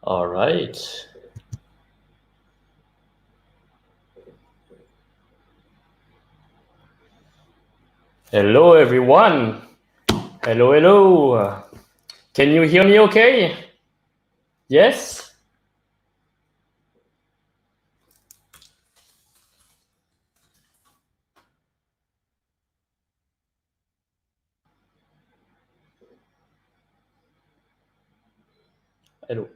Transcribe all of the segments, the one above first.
All right. Hello, everyone. Hello, hello. Can you hear me okay? Yes? Hello.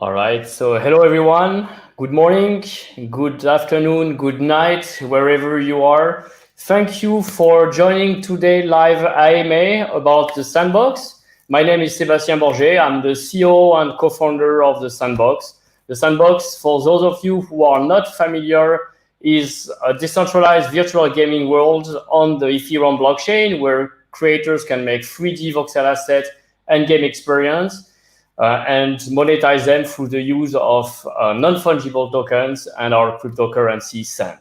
All right. So, hello, everyone. Good morning, good afternoon, good night, wherever you are. Thank you for joining today live AMA about the Sandbox. My name is Sébastien Borget. I'm the COO and co-founder of the Sandbox. The Sandbox, for those of you who are not familiar, is a decentralized virtual gaming world on the Ethereum blockchain where creators can make 3D voxel assets and game experience. And monetize them through the use of non-fungible tokens and our cryptocurrency Sand.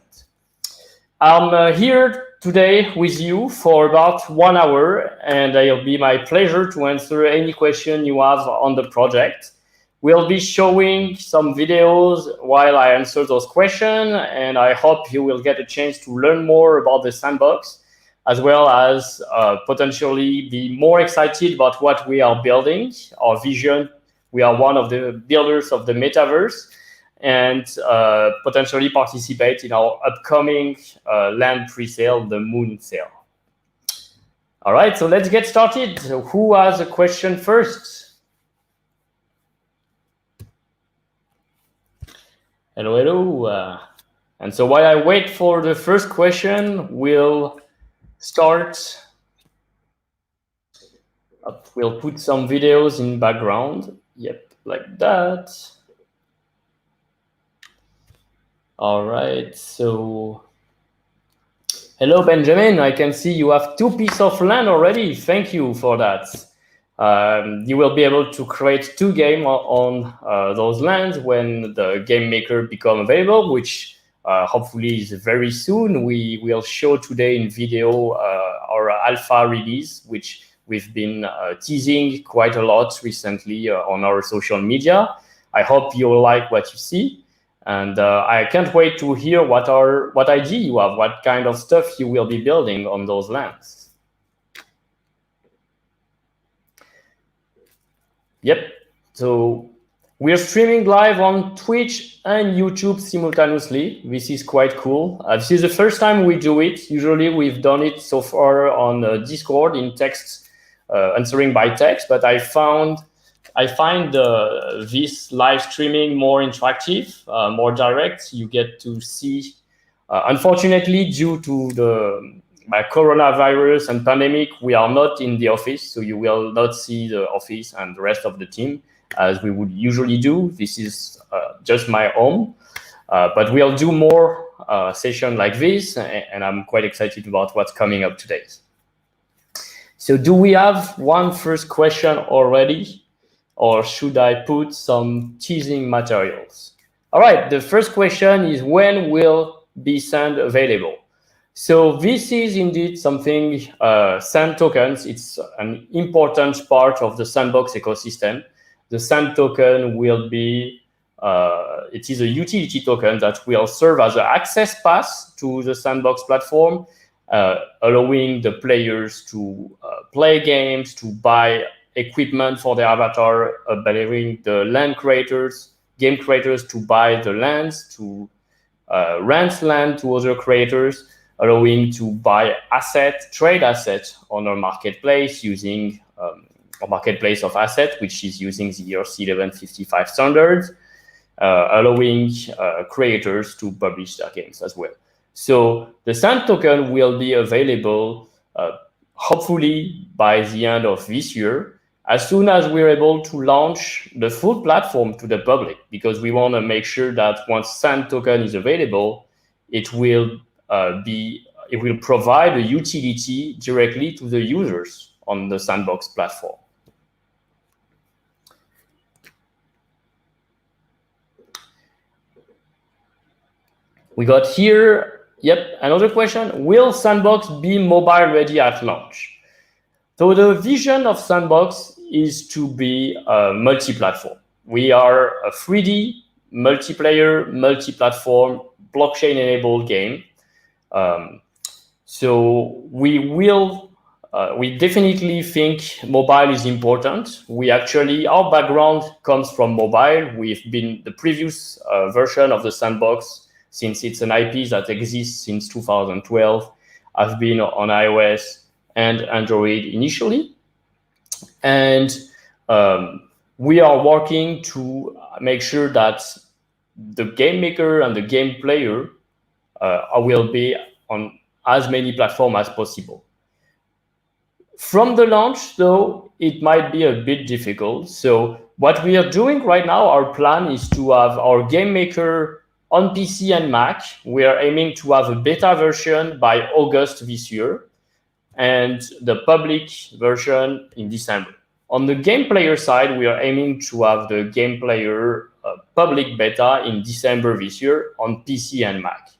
I'm here today with you for about 1 hour, and it'll be my pleasure to answer any question you have on the project. We'll be showing some videos while I answer those questions, and I hope you will get a chance to learn more about the Sandbox, as well as potentially be more excited about what we are building, our vision. We are one of the builders of the metaverse, and potentially participate in our upcoming land pre-sale, the Moon sale. All right, so let's get started. Who has a question first? Hello, hello. And so while I wait for the first question, we'll start. We'll put some videos in background. Yep, like that. All right, so hello, Benjamin. I can see you have 2 pieces of land already. Thank you for that. You will be able to create 2 games on those lands when the game maker become available, which hopefully is very soon. We will show today in video our alpha release, which we've been teasing quite a lot recently on our social media. I hope you'll like what you see. And I can't wait to hear what idea you have, what kind of stuff you will be building on those lands. Yep. So we're streaming live on Twitch and YouTube simultaneously. This is quite cool. This is the first time we do it. Usually we've done it so far on Discord in text, answering by text, but I find this live streaming more interactive, more direct. You get to see, unfortunately, due to the coronavirus and pandemic, we are not in the office, so you will not see the office and the rest of the team as we would usually do. This is just my home, but we'll do more sessions like this, and I'm quite excited about what's coming up today. So do we have one first question already? Or should I put some teasing materials? All right, the first question is, when will be Sand available? So this is indeed something, Sand tokens, it's an important part of the Sandbox ecosystem. The Sand token will be, it is a utility token that will serve as an access pass to the Sandbox platform, allowing the players to play games, to buy equipment for their avatar, allowing the game creators to buy the lands, to rent land to other creators, allowing to buy trade assets on our marketplace using a marketplace of assets, which is using the ERC 1155 standards, allowing creators to publish their games as well. So the Sand token will be available hopefully by the end of this year, as soon as we're able to launch the full platform to the public, because we want to make sure that once Sand token is available, it will be it will provide a utility directly to the users on the Sandbox platform. We got here, another question. Will Sandbox be mobile ready at launch? So the vision of Sandbox is to be multi-platform. We are a 3D, multiplayer, multi-platform, blockchain-enabled game. So we definitely think mobile is important. Our background comes from mobile. We've been the previous version of the Sandbox, since it's an IP that exists since 2012, I've been on iOS and Android initially. And we are working to make sure that the game maker and the game player will be on as many platforms as possible. From the launch, though, it might be a bit difficult. So what we are doing right now, our plan is to have our game maker on PC and Mac. We are aiming to have a beta version by August this year and the public version in December. On the game player side, we are aiming to have the game player public beta in December this year on PC and Mac.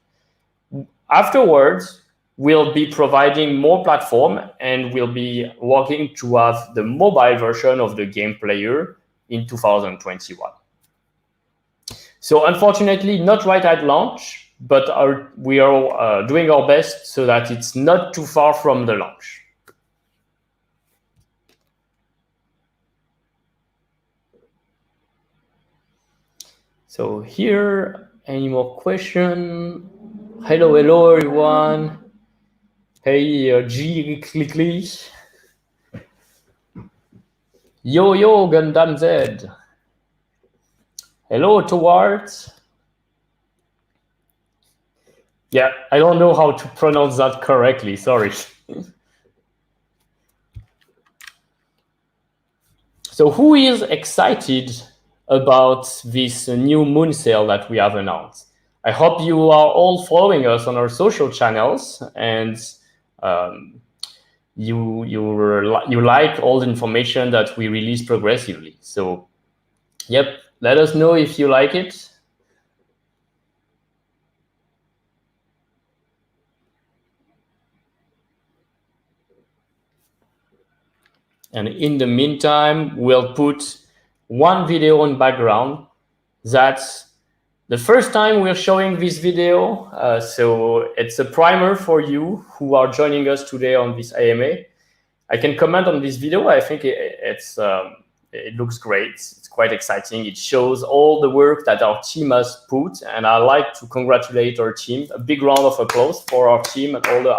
Afterwards, we'll be providing more platform and we'll be working to have the mobile version of the game player in 2021. So unfortunately, not right at launch, but we are doing our best so that it's not too far from the launch. So here, any more question? Hello, everyone. Hey, G Clickly. Yo, Gundam Z. Hello, Towards. Yeah, I don't know how to pronounce that correctly, sorry. So who is excited about this new moon sail that we have announced? I hope you are all following us on our social channels and you like all the information that we release progressively. So, let us know if you like it. And in the meantime, we'll put one video on background. That's the first time we're showing this video. So it's a primer for you who are joining us today on this AMA. I can comment on this video. I think it looks great. It's quite exciting. It shows all the work that our team has put, and I like to congratulate our team. A big round of applause for our team and all the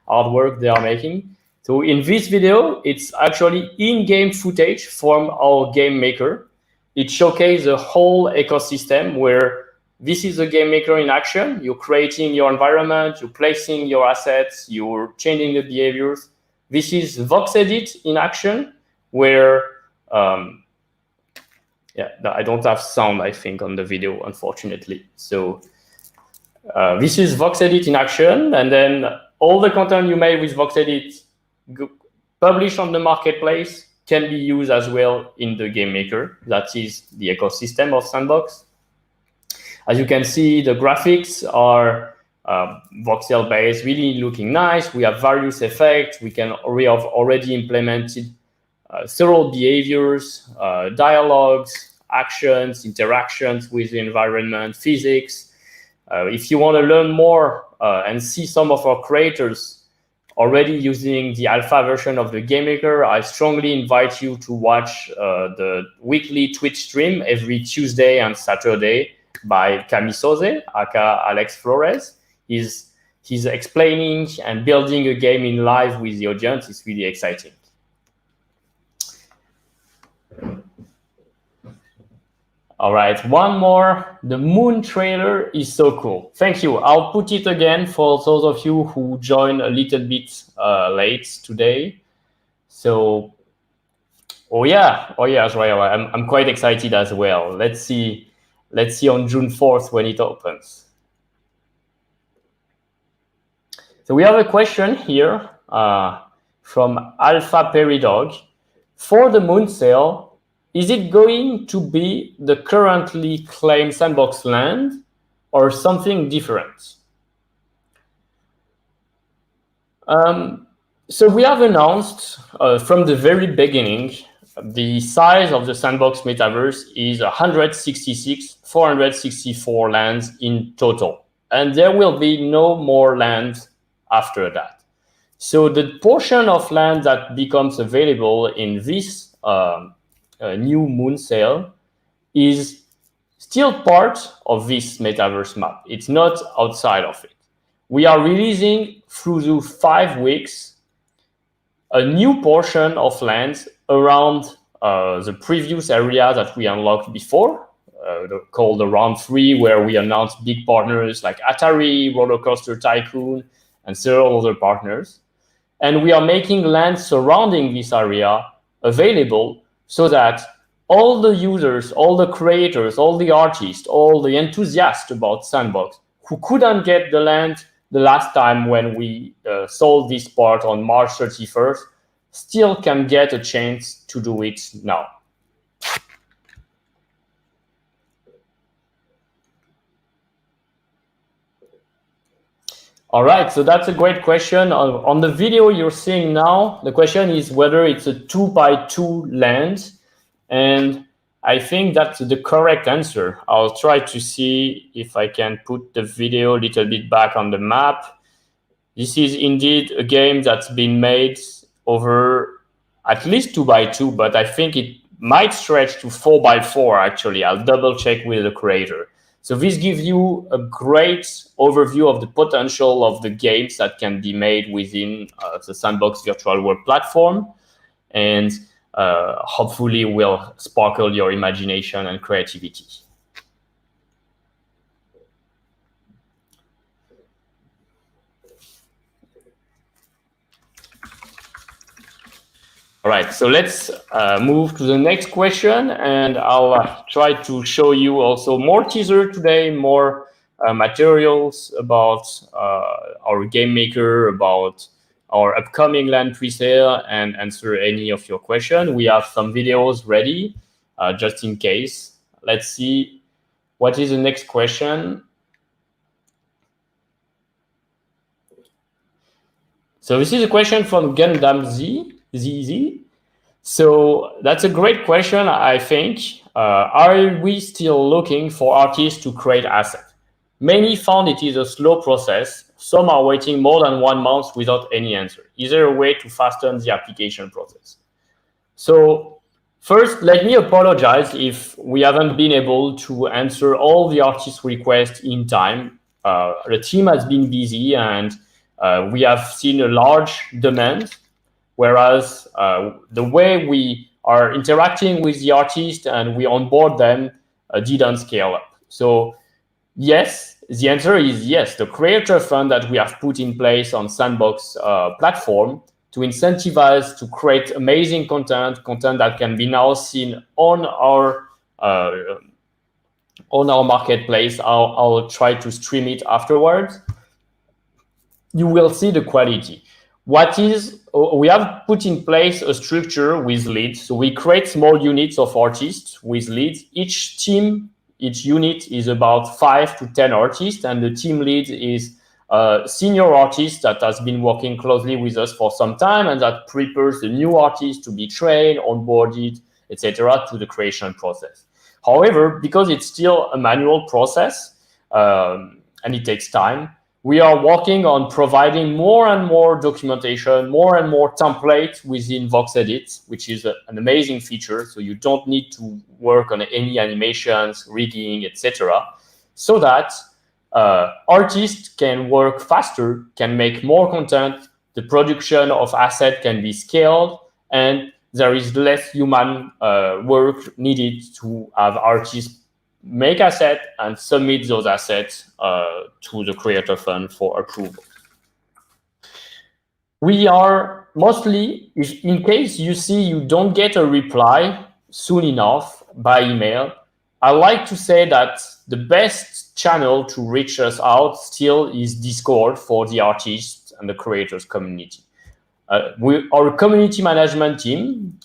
hard work they are making. So in this video, it's actually in-game footage from our game maker. It showcases the whole ecosystem where this is a game maker in action. You're creating your environment, you're placing your assets, you're changing the behaviors. This is VoxEdit in action, where I don't have sound, I think, on the video, unfortunately. So this is VoxEdit in action, and then all the content you made with VoxEdit published on the marketplace can be used as well in the game maker. That is the ecosystem of Sandbox. As you can see, the graphics are voxel based, really looking nice. We have various effects. We have already implemented several behaviors, dialogues, actions, interactions with the environment, physics. If you want to learn more and see some of our creators already using the alpha version of the game maker, I strongly invite you to watch the weekly Twitch stream every Tuesday and Saturday by Camisoze, aka Alex Flores. He's explaining and building a game in live with the audience. It's really exciting. All right, one more. The moon trailer is so cool. Thank you. I'll put it again for those of you who joined a little bit late today. So, Israel, I'm quite excited as well. Let's see on June 4th when it opens. So we have a question here from Alpha Peridog. For the moon sale, is it going to be the currently claimed Sandbox land or something different? So we have announced from the very beginning, the size of the Sandbox metaverse is 464 lands in total. And there will be no more land after that. So the portion of land that becomes available in this new moon sale is still part of this metaverse map. It's not outside of it. We are releasing through the 5 weeks a new portion of land around the previous area that we unlocked before, called the round 3, where we announced big partners like Atari, Roller Coaster Tycoon, and several other partners. And we are making land surrounding this area available so that all the users, all the creators, all the artists, all the enthusiasts about Sandbox who couldn't get the land the last time when we sold this part on March 31st still can get a chance to do it now. All right, so that's a great question. On the video you're seeing now, the question is whether it's a 2x2 land, and I think that's the correct answer. I'll try to see if I can put the video a little bit back on the map. This is indeed a game that's been made over at least 2x2, but I think it might stretch to 4x4 actually. I'll double check with the creator. So this gives you a great overview of the potential of the games that can be made within the Sandbox Virtual World platform, and hopefully will sparkle your imagination and creativity. All right, so let's move to the next question, and I'll try to show you also more teaser today, more materials about our game maker, about our upcoming land presale, and answer any of your questions. We have some videos ready just in case. Let's see what is the next question. So this is a question from Gundam ZZ. So that's a great question, I think. Are we still looking for artists to create assets? Many found it is a slow process. Some are waiting more than 1 month without any answer. Is there a way to fasten the application process? So first, let me apologize if we haven't been able to answer all the artist requests in time. The team has been busy, and we have seen a large demand, whereas the way we are interacting with the artist and we onboard them didn't scale up. So yes, the answer is yes. The creator fund that we have put in place on Sandbox platform to incentivize to create amazing content that can be now seen on our marketplace. I'll try to stream it afterwards. You will see the quality. We have put in place a structure with leads. So we create small units of artists with leads. Each unit is about 5 to 10 artists, and the team lead is a senior artist that has been working closely with us for some time and that prepares the new artist to be trained, onboarded, etc., to the creation process. However, because it's still a manual process and it takes time, we are working on providing more and more documentation, more and more templates within VoxEdit, which is an amazing feature. So you don't need to work on any animations, rigging, etc., so that artists can work faster, can make more content, the production of assets can be scaled, and there is less human work needed to have artists make assets and submit those assets to the creator fund for approval. We are mostly, in case you see you don't get a reply soon enough by email, I like to say that the best channel to reach us out still is Discord for the artists and the creators community. Our community management team,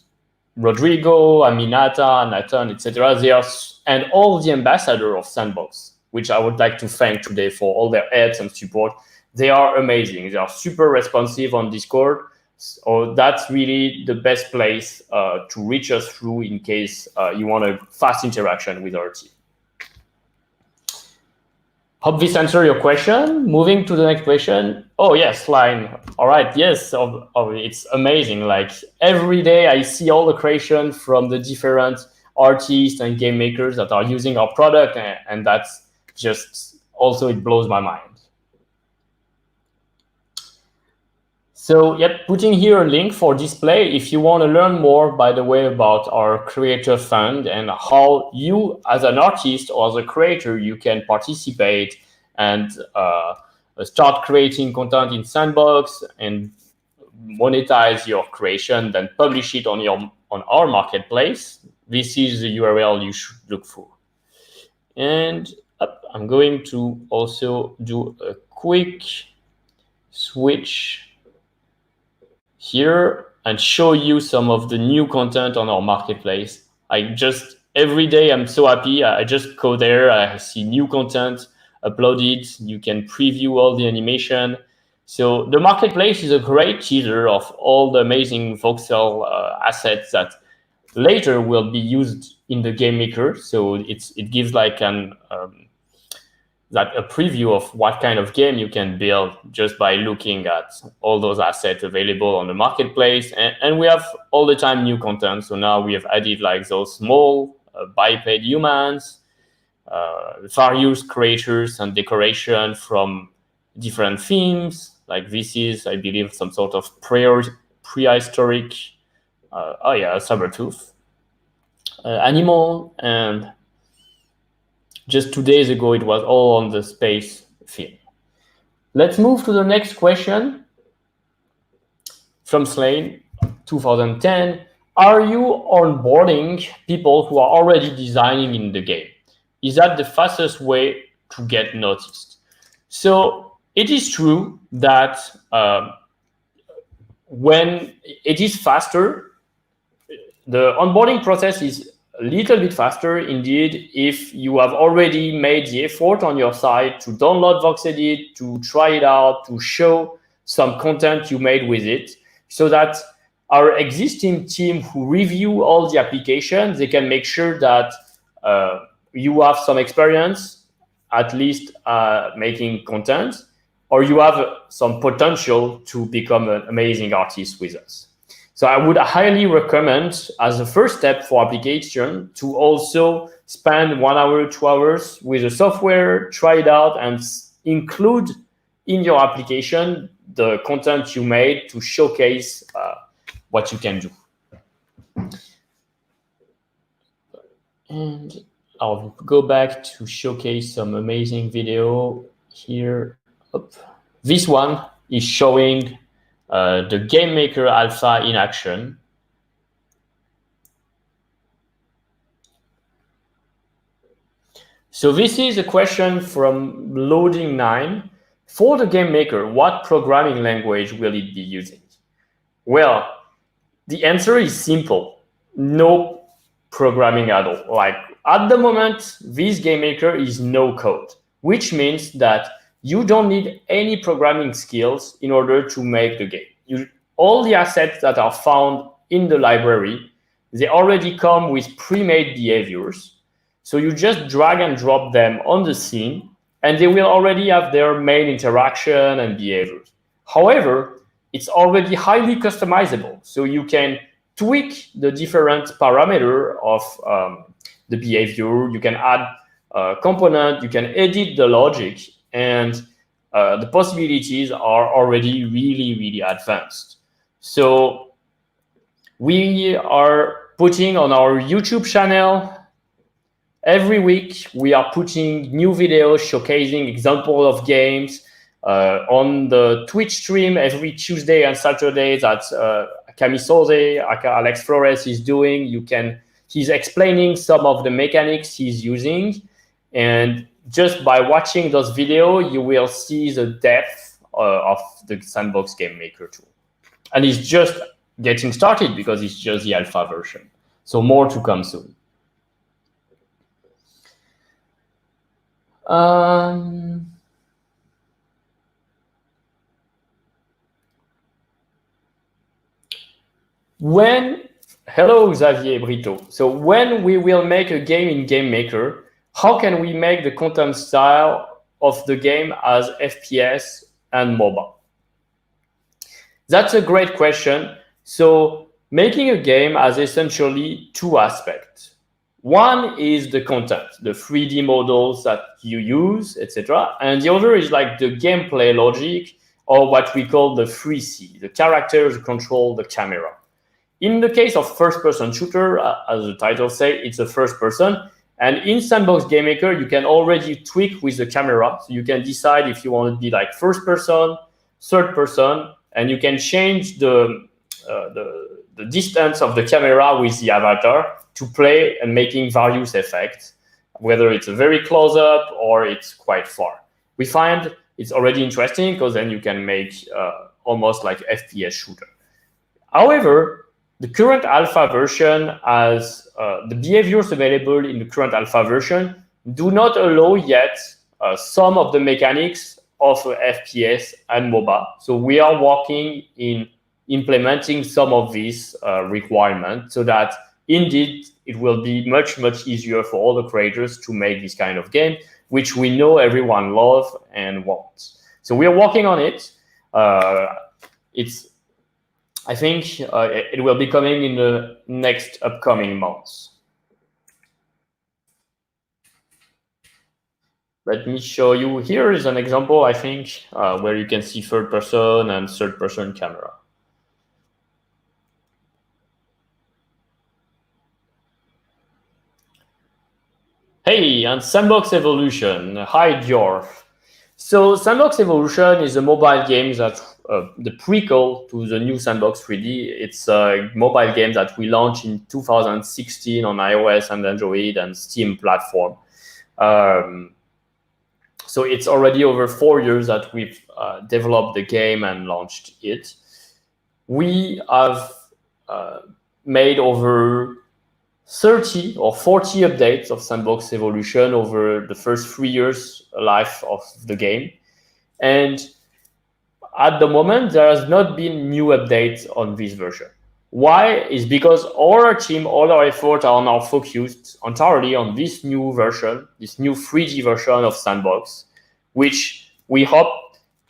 Rodrigo, Aminata, Nathan, etc., and all the ambassadors of Sandbox, which I would like to thank today for all their help and support. They are amazing. They are super responsive on Discord. So that's really the best place to reach us through in case you want a fast interaction with our team. Hope this answered your question. Moving to the next question. Oh, yes, line. All right, yes, it's amazing. Like every day I see all the creation from the different artists and game makers that are using our product, and that's just also, it blows my mind. So, yep, putting here a link for display if you want to learn more, by the way, about our creator fund and how you, as an artist or as a creator, you can participate and start creating content in Sandbox and monetize your creation, then publish it on our marketplace. This is the URL you should look for. And I'm going to also do a quick switch here and show you some of the new content on our marketplace. Every day I'm so happy. I just go there, I see new content uploaded. You can preview all the animation. So the marketplace is a great teaser of all the amazing Voxel assets that later will be used in the game maker. So it gives like a preview of what kind of game you can build just by looking at all those assets available on the marketplace. And we have all the time new content. So now we have added like those small biped humans, various creators and decoration from different themes. Like this is, I believe, some sort of prehistoric, a saber tooth animal. And just 2 days ago, it was all on the space theme. Let's move to the next question from Slane, 2010. Are you onboarding people who are already designing in the game? Is that the fastest way to get noticed? So it is true that when it is faster, the onboarding process is a little bit faster indeed if you have already made the effort on your side to download VoxEdit, to try it out, to show some content you made with it, so that our existing team who review all the applications, they can make sure that you have some experience, at least making content, or you have some potential to become an amazing artist with us. So I would highly recommend, as a first step for application, to also spend 1 hour, 2 hours with the software, try it out, and include in your application the content you made to showcase what you can do. And I'll go back to showcase some amazing video here. This one is showing the Game Maker Alpha in action. So this is a question from Loading 9. For the Game Maker, what programming language will it be using? Well, the answer is simple. No programming at all. Like at the moment, this Game Maker is no code, which means that you don't need any programming skills in order to make the game. All the assets that are found in the library, they already come with pre-made behaviors. So you just drag and drop them on the scene, and they will already have their main interaction and behaviors. However, it's already highly customizable. So you can tweak the different parameter of the behavior. You can add a component, you can edit the logic, and the possibilities are already really, really advanced. So we are putting on our YouTube channel, every week we are putting new videos showcasing examples of games. On the Twitch stream every Tuesday and Saturday that Camisose, Alex Flores is doing, he's explaining some of the mechanics he's using. And just by watching those videos, you will see the depth of the Sandbox Game Maker tool. And it's just getting started because it's just the alpha version. So more to come soon. Hello, Xavier Brito. So when we will make a game in Game Maker, how can we make the content style of the game as FPS and mobile? That's a great question. So making a game has essentially two aspects. One is the content, the 3D models that you use, etc. And the other is like the gameplay logic, or what we call the 3C, the characters control the camera. In the case of first-person shooter, as the title says, it's a first person. And in Sandbox Game Maker, you can already tweak with the camera. So you can decide if you want to be like first person, third person, and you can change the distance of the camera with the avatar to play and making various effects, whether it's a very close-up or it's quite far. We find it's already interesting because then you can make almost like FPS shooter. However, the current alpha version has the behaviors available in the current alpha version do not allow yet some of the mechanics of FPS and MOBA. So we are working in implementing some of these requirements so that indeed it will be much, much easier for all the creators to make this kind of game, which we know everyone loves and wants. So we are working on it. I think it will be coming in the next upcoming months. Let me show you. Here is an example, I think, where you can see third person and third person camera. Hey, and Sandbox Evolution. Hi, Dior. So Sandbox Evolution is a mobile game that the prequel to the new Sandbox 3D. It's a mobile game that we launched in 2016 on iOS and Android and Steam platform. So it's already over 4 years that we've developed the game and launched it. We have made over 30 or 40 updates of Sandbox Evolution over the first 3 years life of the game. And at the moment, there has not been new updates on this version. Why? Is because all our team, all our efforts are now focused entirely on this new version, this new 3D version of Sandbox, which we hope,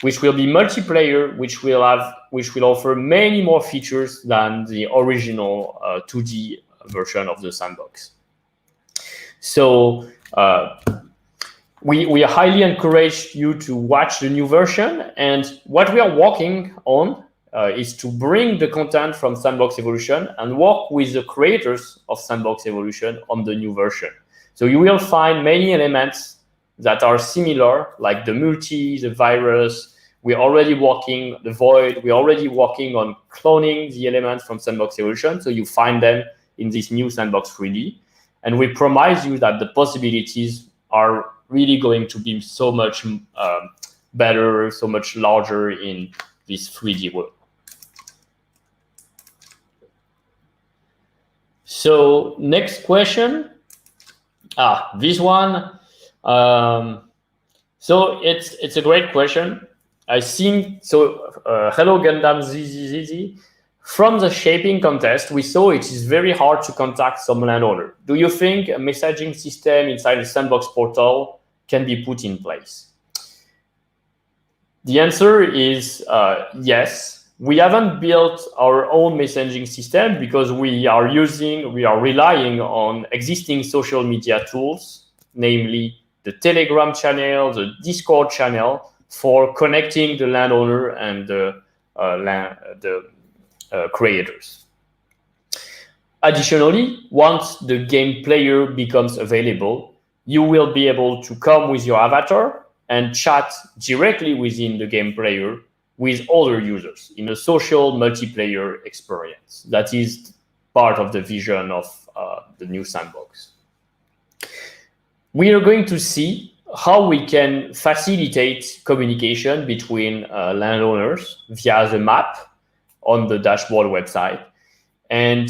which will be multiplayer, which will offer many more features than the original 2D version of the Sandbox. So we highly encourage you to watch the new version. And what we are working on is to bring the content from Sandbox Evolution and work with the creators of Sandbox Evolution on the new version. So you will find many elements that are similar, like the multi, the virus. We're already working the void. We're already working on cloning the elements from Sandbox Evolution. So you find them in this new Sandbox 3D. And we promise you that the possibilities are really going to be so much better, so much larger in this 3D world. So next question. This one. So it's a great question. I think so. Hello, Gundam ZZZ. From the shaping contest, we saw it is very hard to contact some landowner. Do you think a messaging system inside the Sandbox portal can be put in place? The answer is yes. We haven't built our own messaging system because we are relying on existing social media tools, namely the Telegram channel, the Discord channel, for connecting the landowner and the creators. Additionally, once the game player becomes available, you will be able to come with your avatar and chat directly within the game player with other users in a social multiplayer experience. That is part of the vision of the new Sandbox. We are going to see how we can facilitate communication between landowners via the map on the dashboard website. And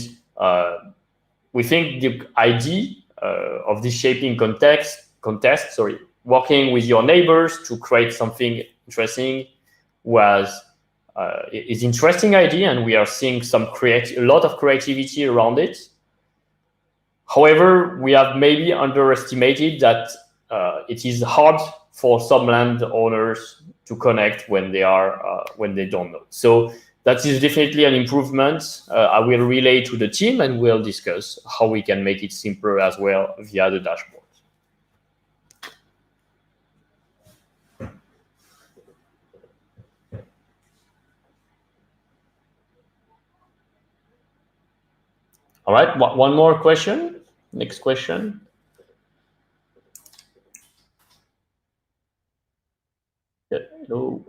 we think the idea of this shaping contest, working with your neighbors to create something interesting is interesting idea, and we are seeing a lot of creativity around it. However, we have maybe underestimated that it is hard for some landowners to connect when they don't know. So that is definitely an improvement. I will relay to the team, and we'll discuss how we can make it simpler as well via the dashboard. All right, one more question. Next question. Hello.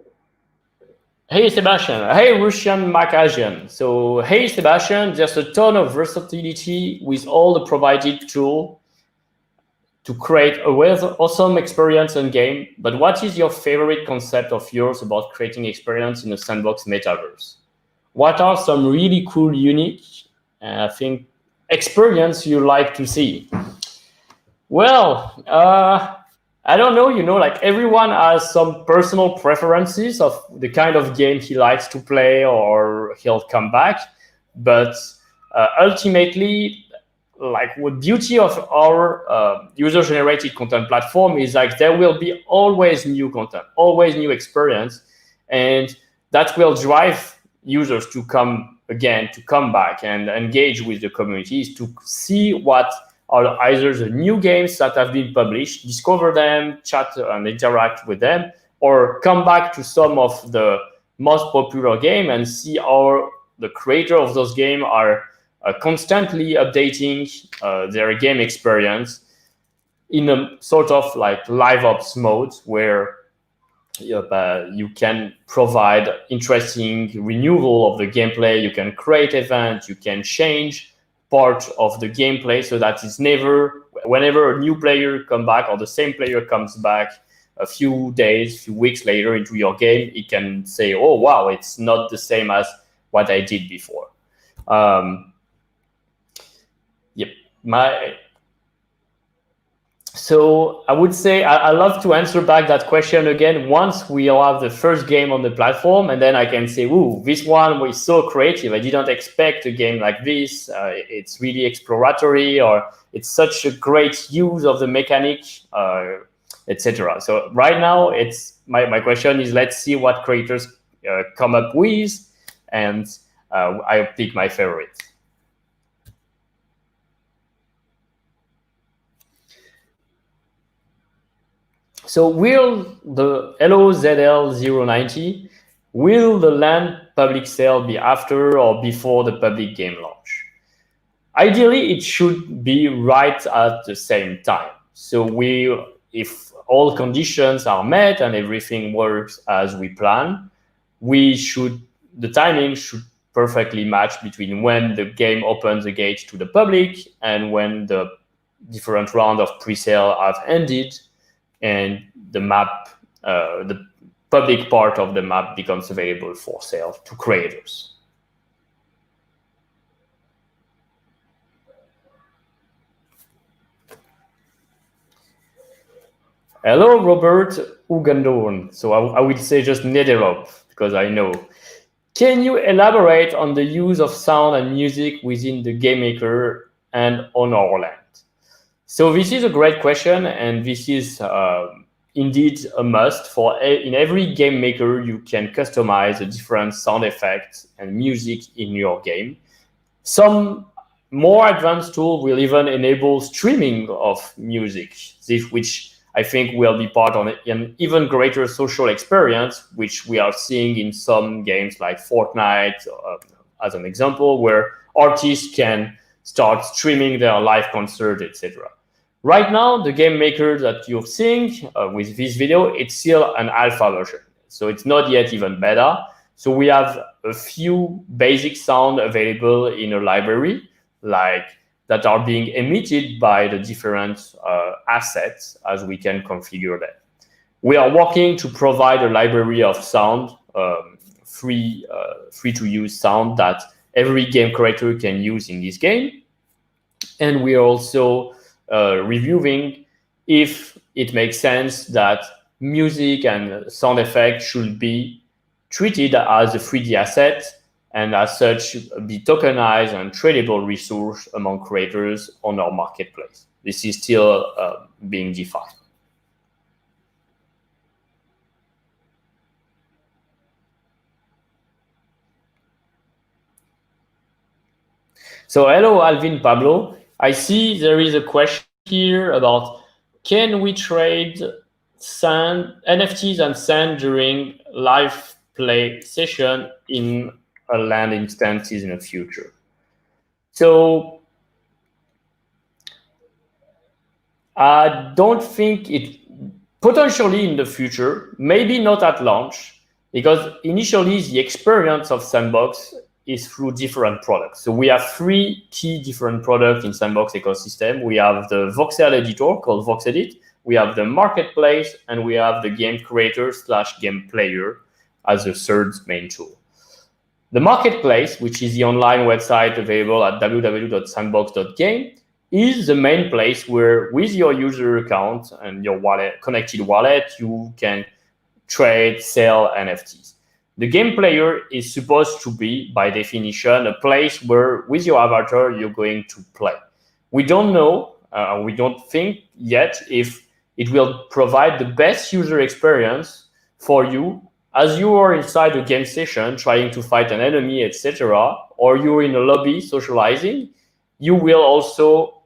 Hey, Sebastian. Hey, Russian Macasian. So, hey, Sebastian, there's a ton of versatility with all the provided tool to create a awesome experience and game. But what is your favorite concept of yours about creating experience in a sandbox metaverse? What are some really cool, unique, I think, experience you like to see? Well, I don't know, like everyone has some personal preferences of the kind of game he likes to play or he'll come back. But ultimately, like the beauty of our user-generated content platform is like there will be always new content, always new experience. And that will drive users to come back and engage with the communities to see what are either the new games that have been published, discover them, chat and interact with them, or come back to some of the most popular game and see how the creator of those games are constantly updating their game experience in a sort of like live ops mode where you can provide interesting renewal of the gameplay, you can create events, you can change part of the gameplay so that it's never, whenever a new player comes back or the same player comes back a few days, few weeks later into your game, it can say, oh, wow, it's not the same as what I did before. So I would say I love to answer back that question again once we all have the first game on the platform, and then I can say, ooh, this one was so creative. I didn't expect a game like this. It's really exploratory, or it's such a great use of the mechanic, etc. So right now, it's my question is, let's see what creators come up with, and I pick my favorite. So will the LOZL090, will the land public sale be after or before the public game launch? Ideally, it should be right at the same time. So if all conditions are met and everything works as we plan, the timing should perfectly match between when the game opens the gate to the public and when the different round of pre-sale have ended and the map, the public part of the map becomes available for sale to creators. Hello, Robert Ugandorn. So I will say just Nederop because I know. Can you elaborate on the use of sound and music within the game maker and on our land? So this is a great question, and this is indeed a must. In every game maker, you can customize a different sound effects and music in your game. Some more advanced tool will even enable streaming of music, which I think will be part of an even greater social experience, which we are seeing in some games like Fortnite, as an example, where artists can start streaming their live concert, etc. Right now, the game maker that you're seeing with this video, it's still an alpha version. So it's not yet even beta. So we have a few basic sound available in a library, like that are being emitted by the different assets as we can configure them. We are working to provide a library of sound, free to use sound that every game creator can use in this game. And we are also reviewing if it makes sense that music and sound effects should be treated as a 3D asset and as such be tokenized and tradable resource among creators on our marketplace. This is still being defined. So hello, Alvin Pablo. I see there is a question here about, can we trade NFTs and sand during live play session in a land instances in the future? So I don't think it, potentially in the future, maybe not at launch, because initially the experience of Sandbox is through different products. So we have 3 key different products in Sandbox ecosystem. We have the Voxel editor called VoxEdit, we have the marketplace, and we have the game creator / game player as a third main tool. The marketplace, which is the online website available at www.sandbox.game, is the main place where, with your user account and your wallet, connected wallet, you can trade, sell NFTs. The game player is supposed to be, by definition, a place where, with your avatar, you're going to play. We don't know, we don't think yet if it will provide the best user experience for you as you are inside a game session trying to fight an enemy, etc., or you're in a lobby socializing. You will also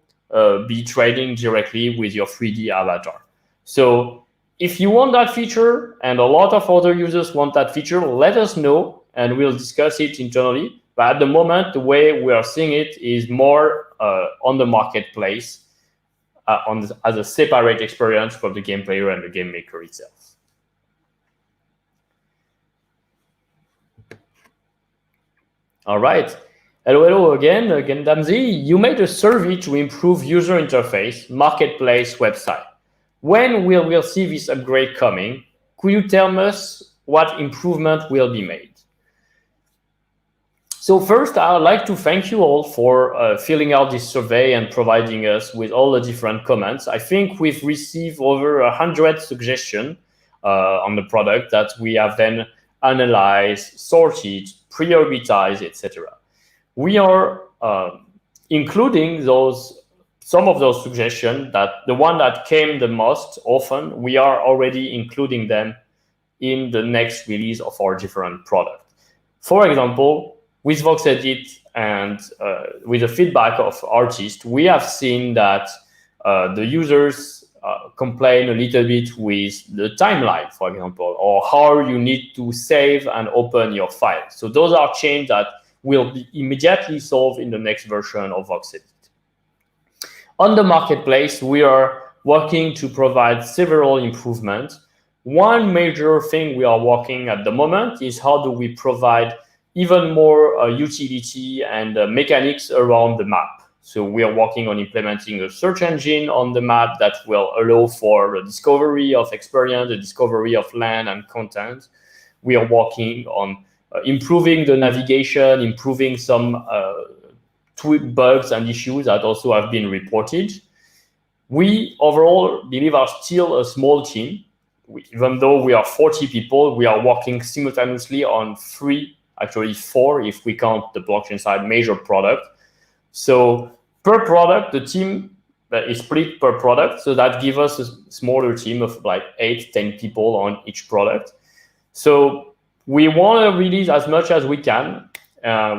be trading directly with your 3D avatar. So if you want that feature, and a lot of other users want that feature, let us know and we'll discuss it internally. But at the moment, the way we are seeing it is more on the marketplace as a separate experience for the game player and the game maker itself. All right. Hello again, Damzi. You made a survey to improve user interface, marketplace, website. When will we see this upgrade coming? Could you tell us what improvement will be made? So first, I would like to thank you all for filling out this survey and providing us with all the different comments. I think we've received over 100 suggestions on the product that we have then analyzed, sorted, prioritized, etc. We are including some of those suggestions, that the one that came the most often, we are already including them in the next release of our different products. For example, with VoxEdit and with the feedback of artists, we have seen that the users complain a little bit with the timeline, for example, or how you need to save and open your file. So those are changes that will be immediately solved in the next version of VoxEdit. On the marketplace, we are working to provide several improvements. One major thing we are working at the moment is how do we provide even more utility and mechanics around the map. So we are working on implementing a search engine on the map that will allow for the discovery of experience, the discovery of land and content. We are working on improving the navigation, improving some tweak bugs and issues that also have been reported. We overall believe are still a small team. Even though we are 40 people, we are working simultaneously on 3, actually 4, if we count the blockchain side, major product. So per product, the team is split per product. So that gives us a smaller team of like 8, 10 people on each product. So we want to release as much as we can.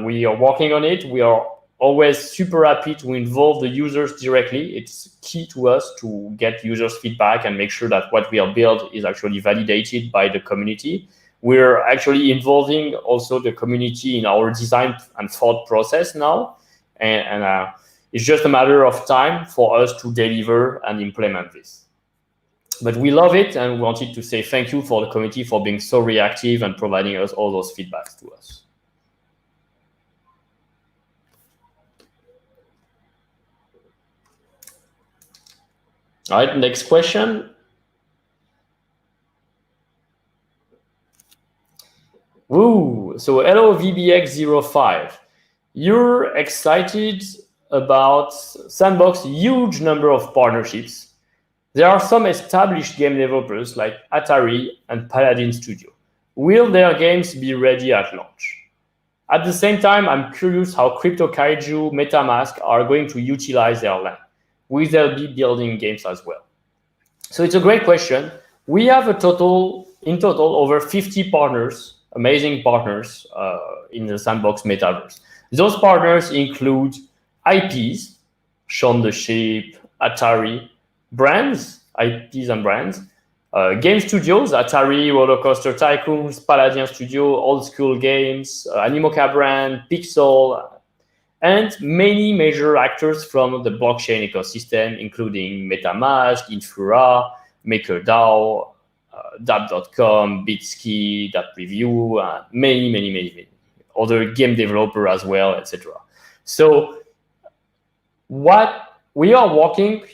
We are working on it. We are always super happy to involve the users directly. It's key to us to get users' feedback and make sure that what we are built is actually validated by the community. We're actually involving also the community in our design and thought process now. And it's just a matter of time for us to deliver and implement this. But we love it, and we wanted to say thank you for the community for being so reactive and providing us all those feedbacks to us. All right, next question. Woo! So hello VBX05. You're excited about Sandbox's huge number of partnerships. There are some established game developers like Atari and Paladin Studio. Will their games be ready at launch? At the same time, I'm curious how Crypto Kaiju, MetaMask are going to utilize their land. Will they be building games as well? So it's a great question. We have in total, over 50 partners, amazing partners in the Sandbox metaverse. Those partners include IPs, Shaun the Sheep, Atari, brands, IPs and brands, game studios, Atari, Roller Coaster Tycoons, Paladin Studio, Old School Games, Animoca brand, Pixel, and many major actors from the blockchain ecosystem, including MetaMask, Infura, MakerDAO, Dap.com, Bitski, Preview, many other game developer as well, etc. So what we are working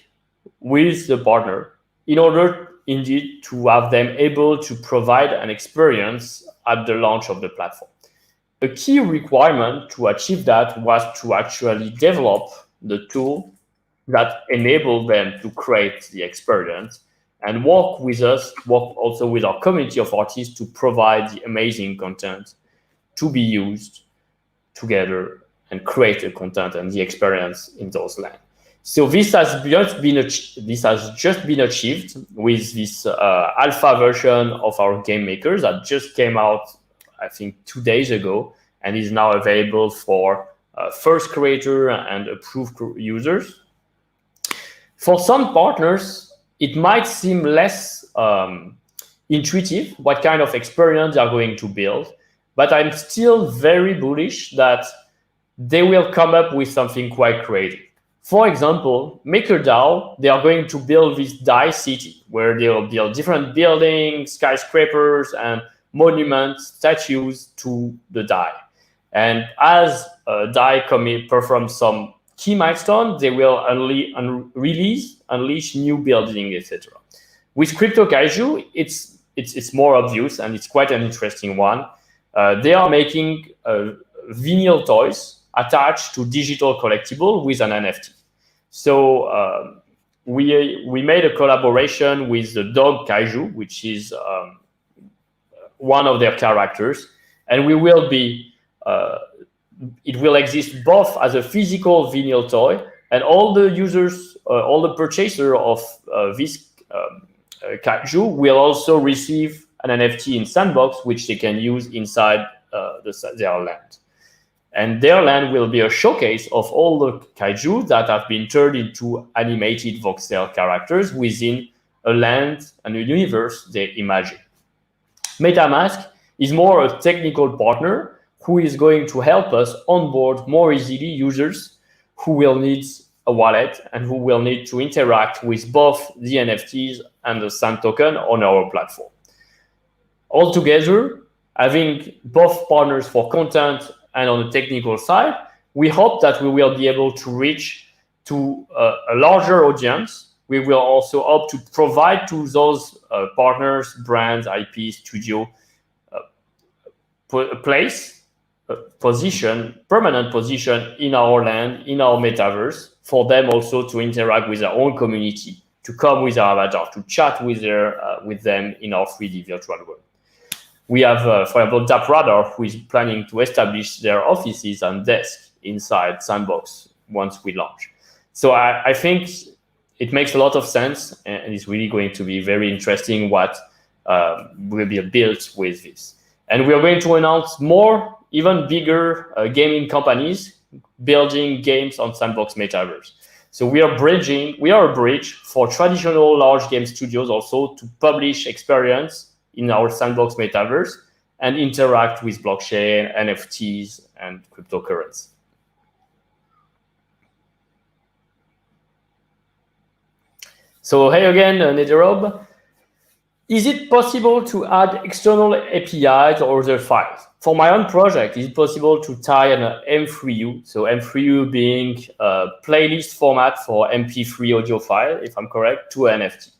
with the partner in order indeed to have them able to provide an experience at the launch of the platform. A key requirement to achieve that was to actually develop the tool that enabled them to create the experience and work with us, work also with our community of artists to provide the amazing content to be used together and create the content and the experience in those lands. So this has just been achieved with this alpha version of our game makers that just came out, I think, 2 days ago, and is now available for first creator and approved users. For some partners, it might seem less intuitive what kind of experience they are going to build, but I'm still very bullish that they will come up with something quite creative. For example, MakerDAO, they are going to build this DAI city where they'll build different buildings, skyscrapers, and monuments, statues to the DAI. And as DAI perform some key milestones, they will unleash new buildings, etc. With Crypto Kaiju, it's more obvious and it's quite an interesting one. They are making vinyl toys attached to digital collectible with an NFT. So we made a collaboration with the dog Kaiju, which is one of their characters, and we will be it will exist both as a physical vinyl toy, and all the users, all the purchaser of this Kaiju will also receive an NFT in Sandbox, which they can use inside their land. And their land will be a showcase of all the Kaiju that have been turned into animated Voxel characters within a land and a universe they imagine. MetaMask is more a technical partner who is going to help us onboard more easily users who will need a wallet and who will need to interact with both the NFTs and the Sand token on our platform. Altogether, having both partners for content and on the technical side, we hope that we will be able to reach to a larger audience. We will also hope to provide to those partners, brands, IP, studio, a place, a position, permanent position in our land, in our metaverse, for them also to interact with their own community, to come with their avatar, to chat with them in our 3D virtual world. We have, for example, DapRadar, who is planning to establish their offices and desks inside Sandbox once we launch. So I think it makes a lot of sense, and it's really going to be very interesting what will be built with this. And we are going to announce more, even bigger gaming companies building games on Sandbox Metaverse. So we are a bridge for traditional large game studios also to publish experience in our Sandbox Metaverse and interact with blockchain, NFTs, and cryptocurrency. So hey again, Nederob. Is it possible to add external APIs or other files? For my own project, is it possible to tie an M3U, so M3U being a playlist format for MP3 audio file, if I'm correct, to an NFT?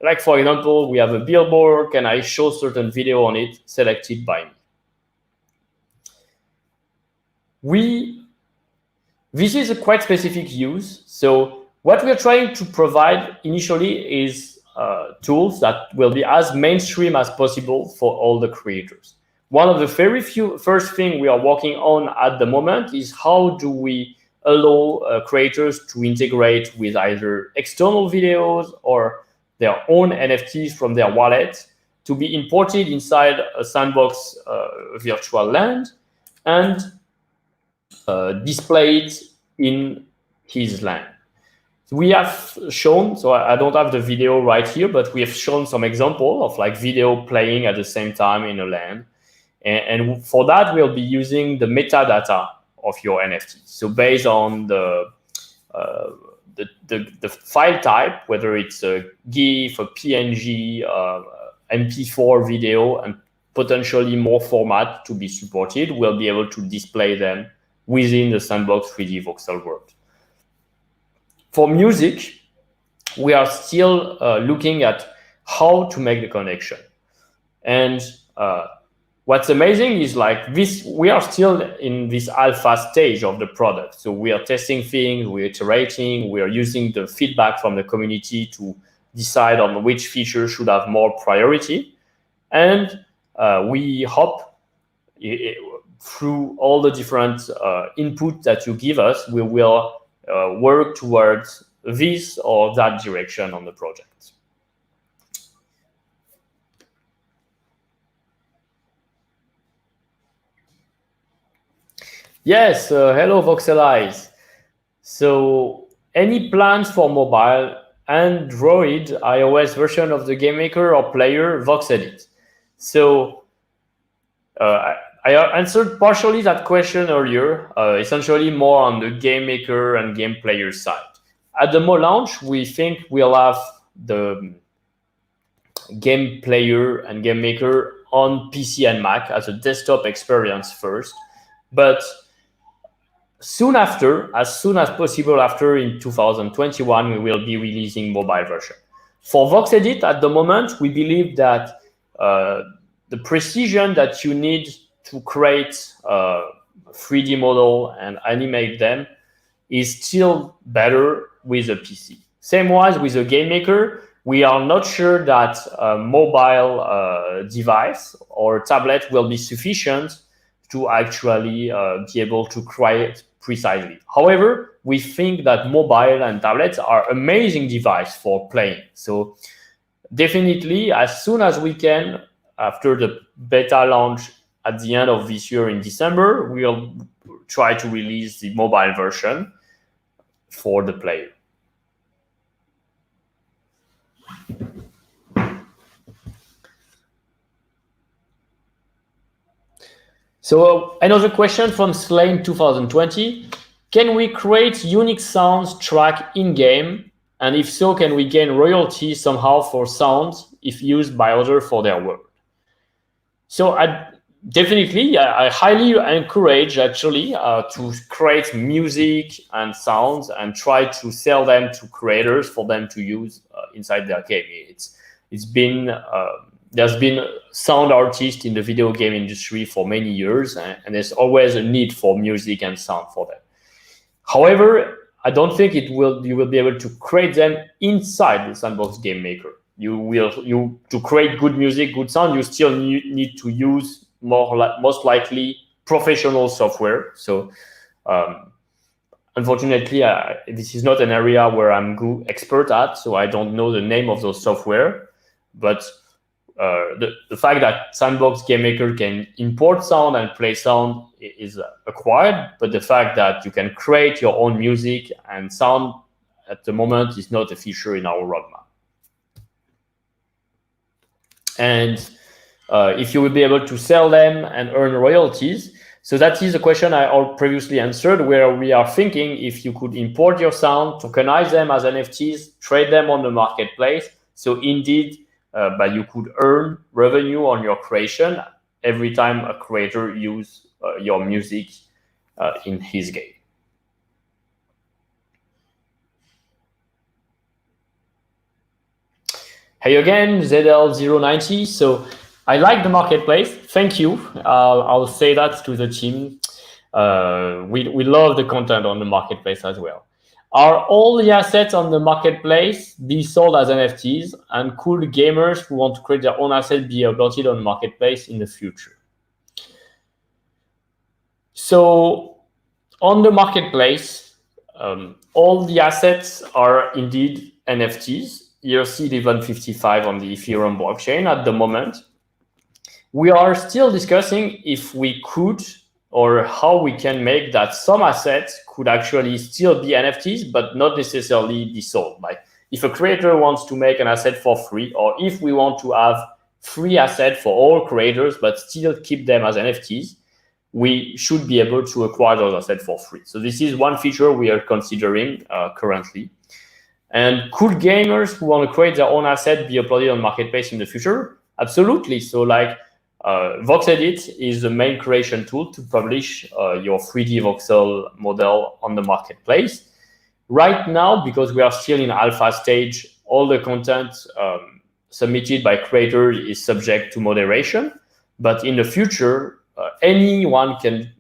Like, for example, we have a billboard, can I show certain video on it selected by me? This is a quite specific use. So what we're trying to provide initially is tools that will be as mainstream as possible for all the creators. One of the very first thing we are working on at the moment is how do we allow creators to integrate with either external videos or their own NFTs from their wallet to be imported inside a Sandbox virtual land and displayed in his land. We have shown, so I don't have the video right here, but we have shown some example of like video playing at the same time in a land. And for that, we'll be using the metadata of your NFT. So based on the file type, whether it's a GIF, a PNG, MP4 video, and potentially more format to be supported, we'll be able to display them within the Sandbox 3D Voxel world. For music, we are still looking at how to make the connection. And what's amazing is like this, we are still in this alpha stage of the product. So we are testing things, we're iterating, we are using the feedback from the community to decide on which features should have more priority. And we hope through all the different input that you give us, we will work towards this or that direction on the project. Yes, hello Voxelize. So any plans for mobile, Android, iOS version of the game maker or player VoxEdit? So I answered partially that question earlier, essentially more on the game maker and game player side. At the Mo launch, we think we'll have the game player and game maker on PC and Mac as a desktop experience first, but soon after, as soon as possible after in 2021, we will be releasing mobile version. For VoxEdit, at the moment, we believe that the precision that you need to create a 3D model and animate them is still better with a PC. Same wise with a game maker, we are not sure that a mobile device or tablet will be sufficient to actually be able to create precisely. However, we think that mobile and tablets are amazing device for playing. So definitely, as soon as we can, after the beta launch at the end of this year in December, we'll try to release the mobile version for the player. So another question from Slane 2020. Can we create unique sounds track in-game? And if so, can we gain royalties somehow for sounds if used by others for their work? So I highly encourage actually to create music and sounds and try to sell them to creators for them to use inside their game. It's been there's been sound artists in the video game industry for many years, and there's always a need for music and sound for them. However, I don't think you will be able to create them inside the Sandbox Game Maker. To create good music, good sound, you still need to use most likely professional software. So unfortunately, this is not an area where I'm expert at, so I don't know the name of those software. But the fact that Sandbox Game Maker can import sound and play sound is acquired, but the fact that you can create your own music and sound at the moment is not a feature in our roadmap. And if you will be able to sell them and earn royalties. So that is a question I previously answered, where we are thinking if you could import your sound, tokenize them as NFTs, trade them on the marketplace. So indeed, but you could earn revenue on your creation every time a creator use your music in his game. Hey again, ZL090. So I like the marketplace. Thank you. I'll say that to the team. We love the content on the marketplace as well. Are all the assets on the marketplace be sold as NFTs? And could gamers who want to create their own assets be uploaded on the marketplace in the future? So on the marketplace, all the assets are indeed NFTs. Here, seed1155 on the Ethereum blockchain at the moment. We are still discussing if we could or how we can make that some assets could actually still be NFTs, but not necessarily be sold. Like if a creator wants to make an asset for free, or if we want to have free asset for all creators, but still keep them as NFTs, we should be able to acquire those assets for free. So this is one feature we are considering currently. And could gamers who want to create their own asset be uploaded on marketplace in the future? Absolutely. So like VoxEdit is the main creation tool to publish your 3D voxel model on the marketplace. Right now, because we are still in alpha stage, all the content submitted by creators is subject to moderation. But in the future, anyone can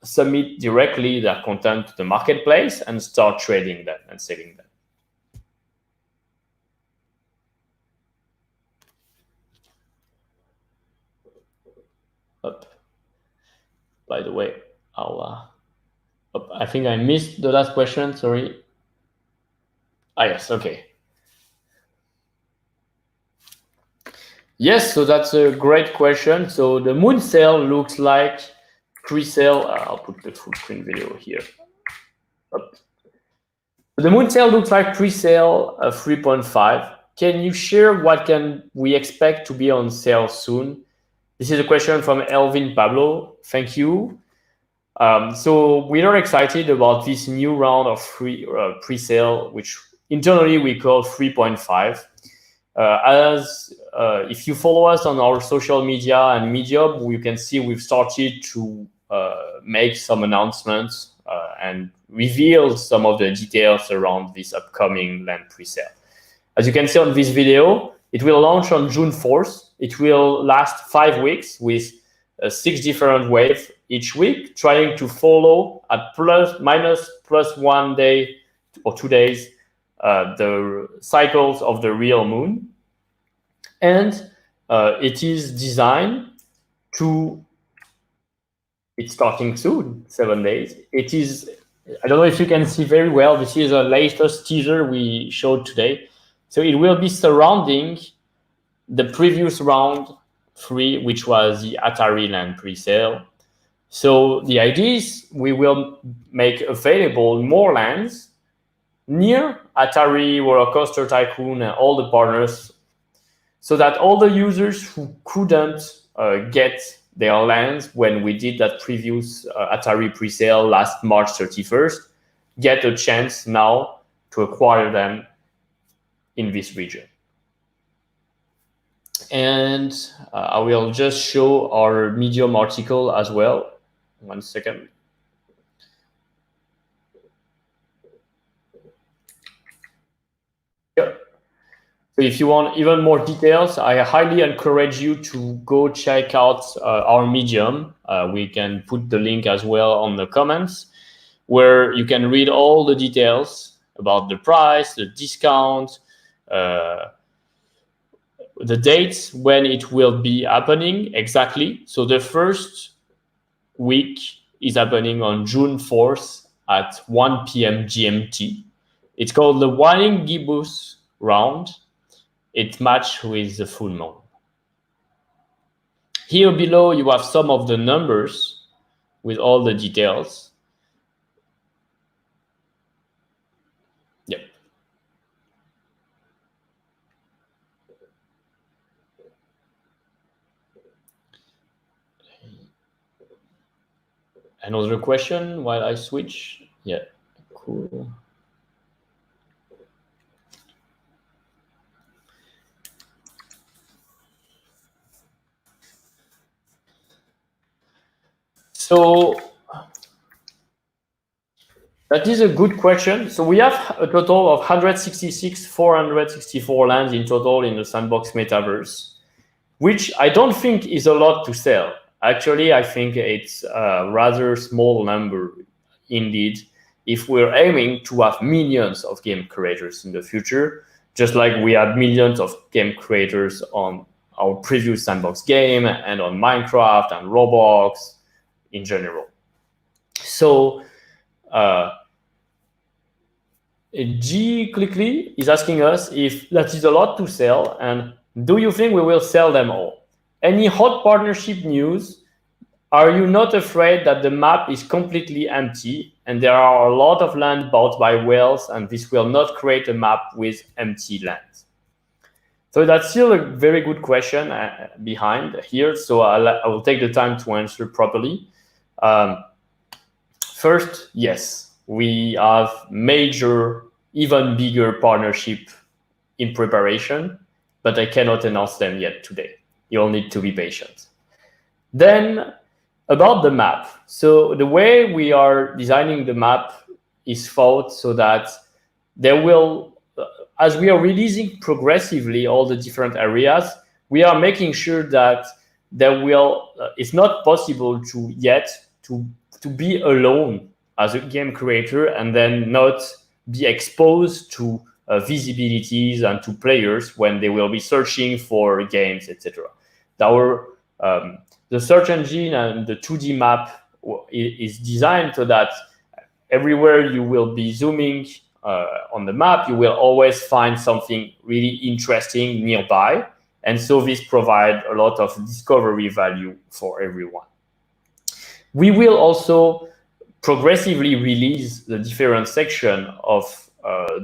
submit directly their content to the marketplace and start trading them and selling them. Up. By the way, I think I missed the last question. Sorry. Yes. Okay. Yes. So that's a great question. So the moon sale looks like pre-sale. I'll put the full screen video here. Up. The moon sale looks like pre-sale 3.5. Can you share what can we expect to be on sale soon? This is a question from Elvin Pablo. Thank you. So we are excited about this new round of pre-sale, which internally we call 3.5. If you follow us on our social media and Medium, you can see we've started to make some announcements and reveal some of the details around this upcoming land pre-sale. As you can see on this video, it will launch on June 4th. It will last 5 weeks with 6 different waves each week, trying to follow at +1 day or 2 days the cycles of the real moon. And it is designed to, it's starting soon, 7 days. It is, I don't know if you can see very well, this is the latest teaser we showed today. So it will be surrounding the previous round 3, which was the Atari land pre-sale. So the idea is we will make available more lands near Atari, Roller Coaster Tycoon, and all the partners, so that all the users who couldn't get their lands when we did that previous Atari pre-sale last March 31st get a chance now to acquire them in this region. And I will just show our Medium article as well. 1 second. Yeah. So if you want even more details, I highly encourage you to go check out our Medium. We can put the link as well on the comments, where you can read all the details about the price, the discount, the dates when it will be happening exactly. So the first week is happening on June 4th at 1 p.m. GMT. It's called the Winning Gibbous round. It matched with the full moon. Here below, you have some of the numbers with all the details. Yep. Another question while I switch? Yeah, cool. So that is a good question. So we have a total of 166, 464 lands in total in the Sandbox metaverse, which I don't think is a lot to sell. Actually, I think it's a rather small number indeed, if we're aiming to have millions of game creators in the future, just like we had millions of game creators on our previous Sandbox game and on Minecraft and Roblox in general. So G Quickly is asking us if that is a lot to sell, and do you think we will sell them all? Any hot partnership news? Are you not afraid that the map is completely empty and there are a lot of land bought by whales and this will not create a map with empty land? So that's still a very good question behind here. So I will take the time to answer properly. First, yes, we have major, even bigger partnership in preparation, but I cannot announce them yet today. You'll need to be patient. Then about the map. So the way we are designing the map is thought so that there will, as we are releasing progressively all the different areas, we are making sure that there will, it's not possible to be alone as a game creator and then not be exposed to visibilities and to players when they will be searching for games, etc. The search engine and the 2D map is designed so that everywhere you will be zooming on the map, you will always find something really interesting nearby. And so this provides a lot of discovery value for everyone. We will also progressively release the different section of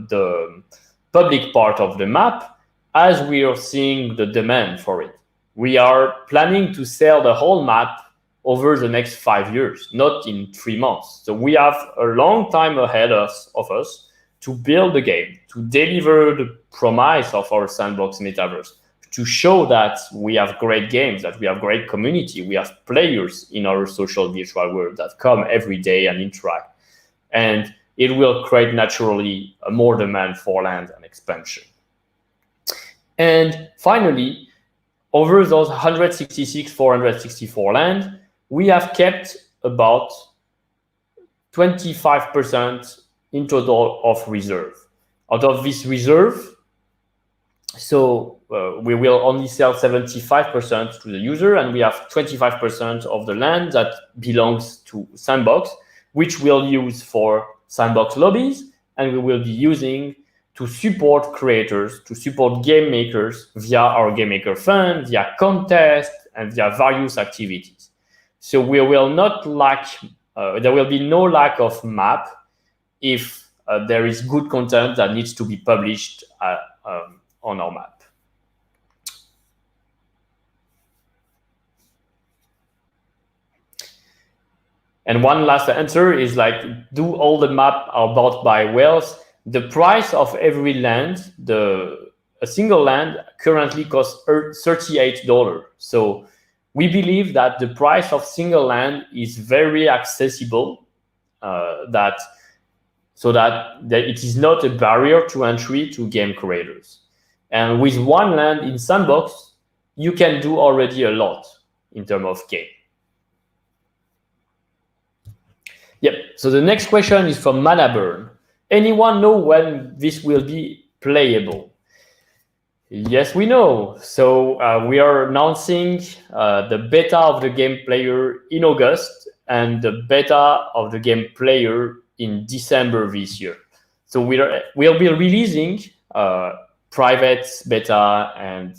the public part of the map as we are seeing the demand for it. We are planning to sell the whole map over the next 5 years, not in 3 months. So we have a long time ahead of us to build the game, to deliver the promise of our Sandbox metaverse, to show that we have great games, that we have great community, we have players in our social virtual world that come every day and interact. And it will create naturally a more demand for land and expansion. And finally, over those 166, 464 land, we have kept about 25% in total of reserve. Out of this reserve, so we will only sell 75% to the user, and we have 25% of the land that belongs to Sandbox, which we'll use for Sandbox lobbies, and we will be using to support creators, to support game makers via our Game Maker Fund, via contests, and via various activities. So we will not lack, there will be no lack of map if there is good content that needs to be published on our map. And one last answer is like, do all the map are bought by whales? The price of every land, a single land currently costs $38. So we believe that the price of single land is very accessible, so that it is not a barrier to entry to game creators. And with one land in Sandbox, you can do already a lot in terms of game. Yep, so the next question is from Manaburn. Anyone know when this will be playable? Yes, we know. So we are announcing the beta of the game player in August and the beta of the game player in December this year. So we'll be releasing private beta and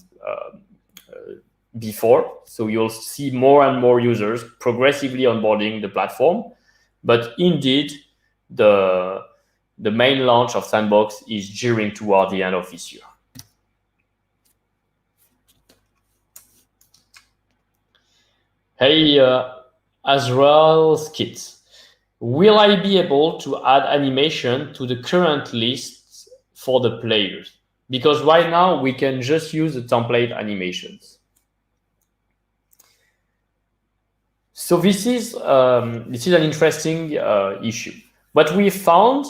before. So you'll see more and more users progressively onboarding the platform. But indeed, the main launch of Sandbox is during toward the end of this year. Hey, Azrael's Kits. Will I be able to add animation to the current lists for the players? Because right now we can just use the template animations. So this is an interesting issue. What we found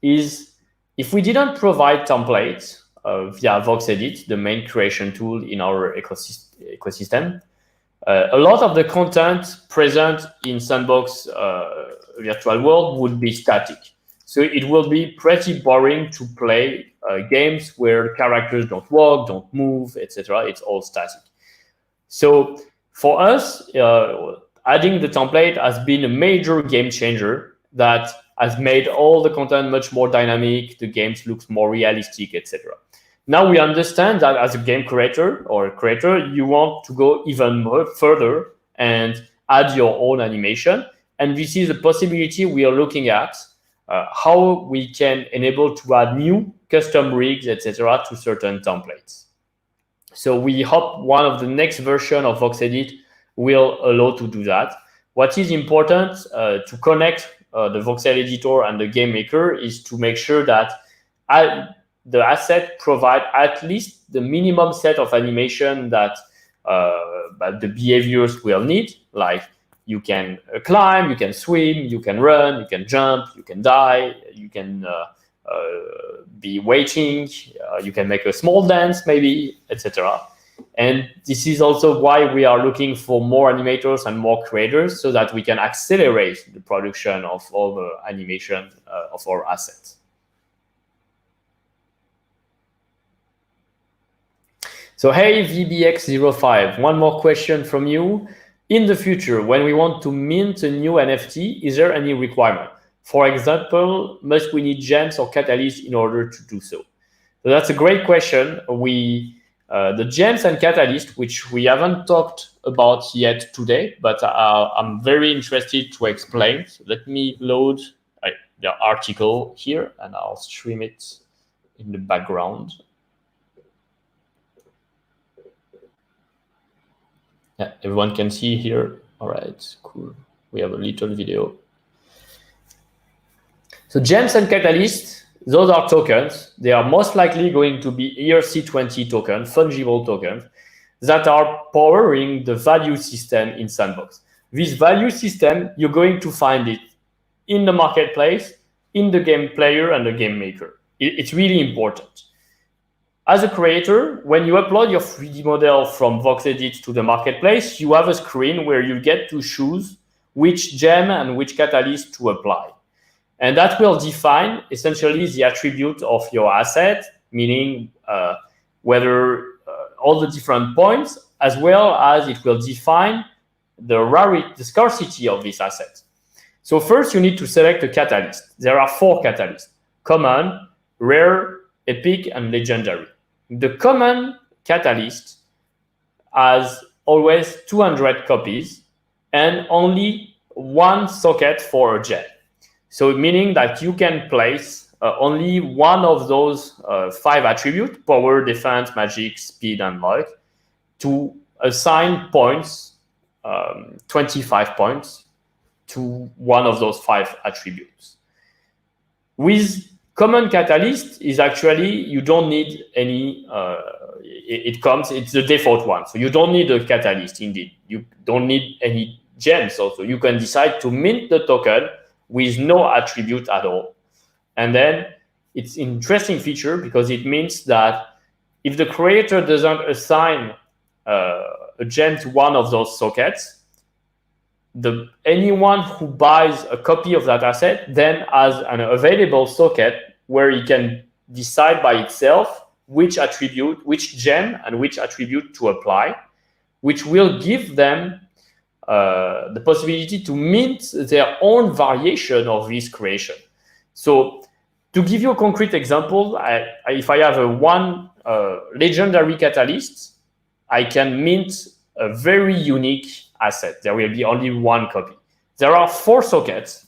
is if we didn't provide templates via VoxEdit, the main creation tool in our ecosystem, a lot of the content present in Sandbox virtual world would be static. So it will be pretty boring to play games where characters don't walk, don't move, etc. It's all static. So for us, adding the template has been a major game changer that has made all the content much more dynamic, the games looks more realistic, etc. Now we understand that as a game creator or a creator, you want to go even more further and add your own animation. And this is a possibility we are looking at, how we can enable to add new custom rigs, etc. to certain templates. So we hope one of the next version of VoxEdit will allow to do that. What is important to connect the Voxel editor and the game maker is to make sure that the asset provide at least the minimum set of animation that the behaviors will need, like you can climb, you can swim, you can run, you can jump, you can die, you can be waiting, you can make a small dance maybe, etc. And this is also why we are looking for more animators and more creators so that we can accelerate the production of all the animation of our assets. So hey, VBX05, one more question from you. In the future, when we want to mint a new NFT, is there any requirement? For example, must we need gems or catalysts in order to do so? So that's a great question. The gems and catalysts, which we haven't talked about yet today, but I'm very interested to explain. So let me load the article here and I'll stream it in the background. Yeah, everyone can see here. All right, cool. We have a little video. So gems and catalysts, those are tokens. They are most likely going to be ERC20 tokens, fungible tokens, that are powering the value system in Sandbox. This value system, you're going to find it in the marketplace, in the game player and the game maker. It's really important. As a creator, when you upload your 3D model from VoxEdit to the marketplace, you have a screen where you get to choose which gem and which catalyst to apply. And that will define essentially the attribute of your asset, meaning whether all the different points, as well as it will define the rarity, the scarcity of this asset. So first you need to select a catalyst. There are 4 catalysts: common, rare, epic, and legendary. The common catalyst has always 200 copies and only 1 socket for a gem. So meaning that you can place only one of those 5 attributes, power, defense, magic, speed, and luck, to assign points, 25 points, to one of those 5 attributes. With common catalyst is actually, you don't need any, it's the default one. So you don't need a catalyst indeed. You don't need any gems also. You can decide to mint the token with no attribute at all. And then it's an interesting feature because it means that if the creator doesn't assign a gem to one of those sockets, anyone who buys a copy of that asset then has an available socket where he can decide by itself which attribute, which gem and which attribute to apply, which will give them the possibility to mint their own variation of this creation. So to give you a concrete example, if I have one legendary catalyst, I can mint a very unique asset. There will be only 1 copy. There are 4 sockets,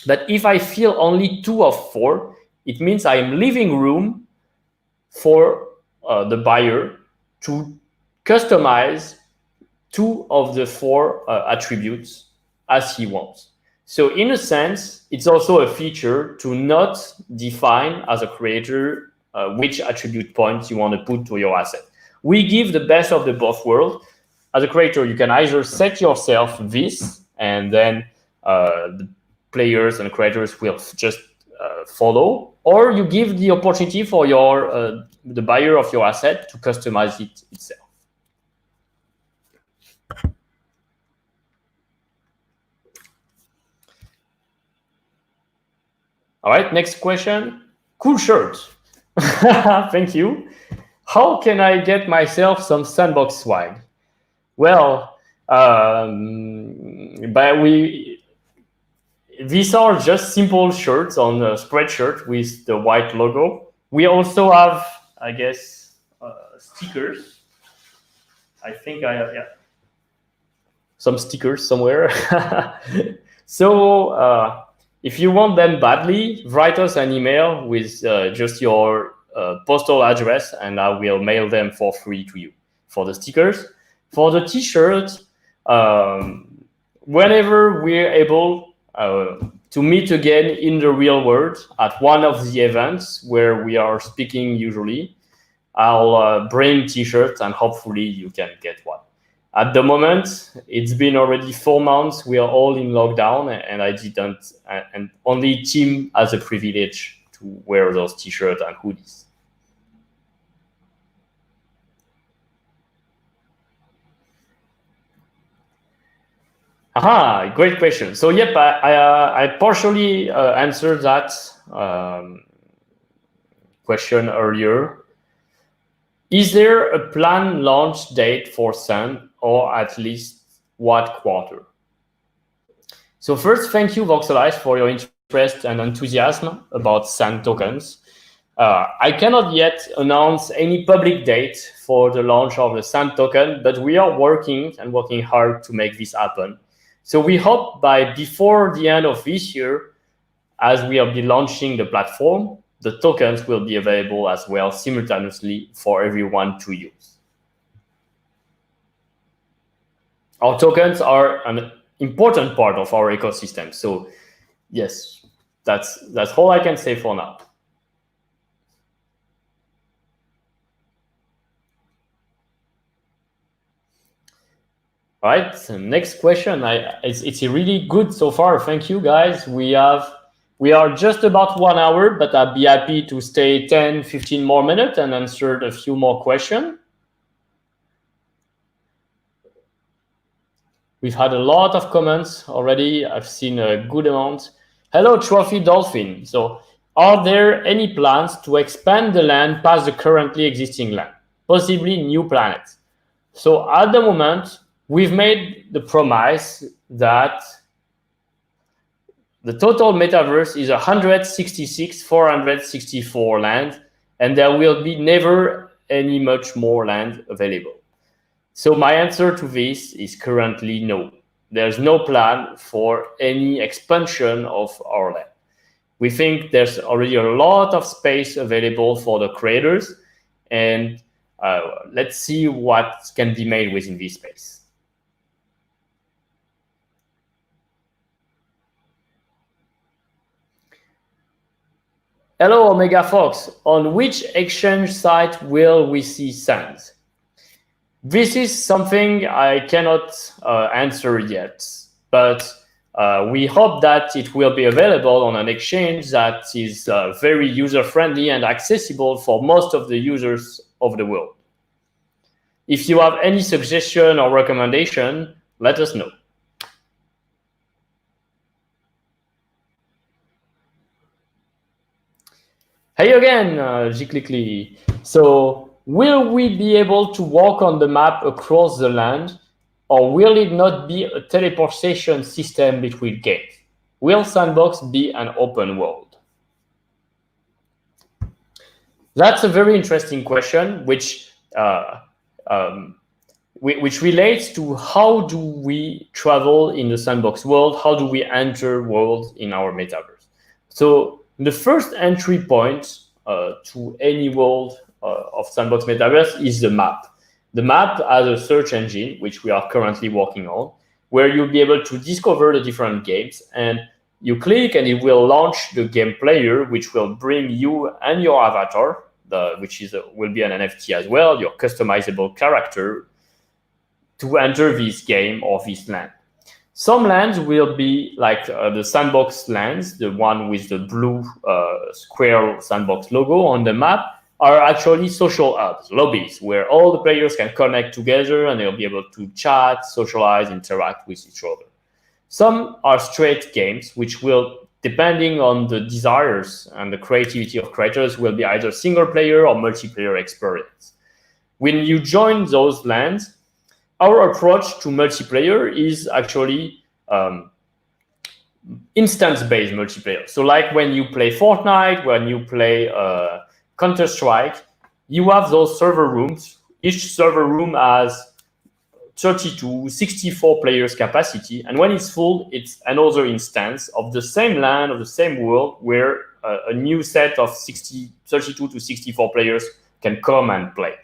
but if I fill only 2 of 4, it means I am leaving room for the buyer to customize 2 of the 4 attributes as he wants. So in a sense, it's also a feature to not define as a creator which attribute points you want to put to your asset. We give the best of the both worlds. as a creator, you can either set yourself this, and then the players and creators will just follow, or you give the opportunity for your the buyer of your asset to customize it itself. All right, next question. Cool shirt. Thank you. How can I get myself some Sandbox swag? Well, these are just simple shirts on a spreadshirt with the white logo. We also have, I guess, stickers. I think I have, some stickers somewhere. So if you want them badly, write us an email with just your postal address, and I will mail them for free to you. For the stickers, for the t-shirt, whenever we're able to meet again in the real world at one of the events where we are speaking usually, I'll bring t-shirts and hopefully you can get one. At the moment, it's been already 4 months. We are all in lockdown, and I didn't, and only Tim has a privilege to wear those t-shirts and hoodies. Aha, great question. So yep, I partially answered that question earlier. Is there a planned launch date for Sand, or at least what quarter? So first, thank you, Voxel, for your interest and enthusiasm about Sand tokens. I cannot yet announce any public date for the launch of the Sand token, but we are working hard to make this happen. So we hope before the end of this year, as we will be launching the platform, the tokens will be available as well simultaneously for everyone to use. Our tokens are an important part of our ecosystem. So yes, that's all I can say for now. All right, so next question. It's really good so far. Thank you, guys. We are just about 1 hour, but I'd be happy to stay 10, 15 more minutes and answer a few more questions. We've had a lot of comments already. I've seen a good amount. Hello, Trophy Dolphin. So are there any plans to expand the land past the currently existing land, possibly new planets? So at the moment, we've made the promise that the total metaverse is 166,464 land, and there will be never any much more land available. So my answer to this is currently no. There's no plan for any expansion of our land. We think there's already a lot of space available for the creators, and let's see what can be made within this space. Hello, Omega Fox. On which exchange site will we see Sand? This is something I cannot answer yet, but we hope that it will be available on an exchange that is very user-friendly and accessible for most of the users of the world. If you have any suggestion or recommendation, let us know. Hey again, Jiklikli. So will we be able to walk on the map across the land, or will it not be a teleportation system between games? Will Sandbox be an open world? That's a very interesting question, which relates to how do we travel in the Sandbox world? How do we enter worlds in our metaverse? So the first entry point to any world of Sandbox Metaverse is the map. The map has a search engine, which we are currently working on, where you'll be able to discover the different games, and you click and it will launch the game player, which will bring you and your avatar, which will be an NFT as well, your customizable character, to enter this game or this land. Some lands will be like the sandbox lands, the one with the blue square sandbox logo on the map, are actually social hubs, lobbies, where all the players can connect together and they'll be able to chat, socialize, interact with each other. Some are straight games, which will, depending on the desires and the creativity of creators, will be either single player or multiplayer experience. When you join those lands, our approach to multiplayer is actually instance-based multiplayer. So like when you play Fortnite, when you play Counter-Strike, you have those server rooms. Each server room has 32, 64 players capacity. And when it's full, it's another instance of the same LAN, of the same world, where a new set of 32 to 64 players can come and play.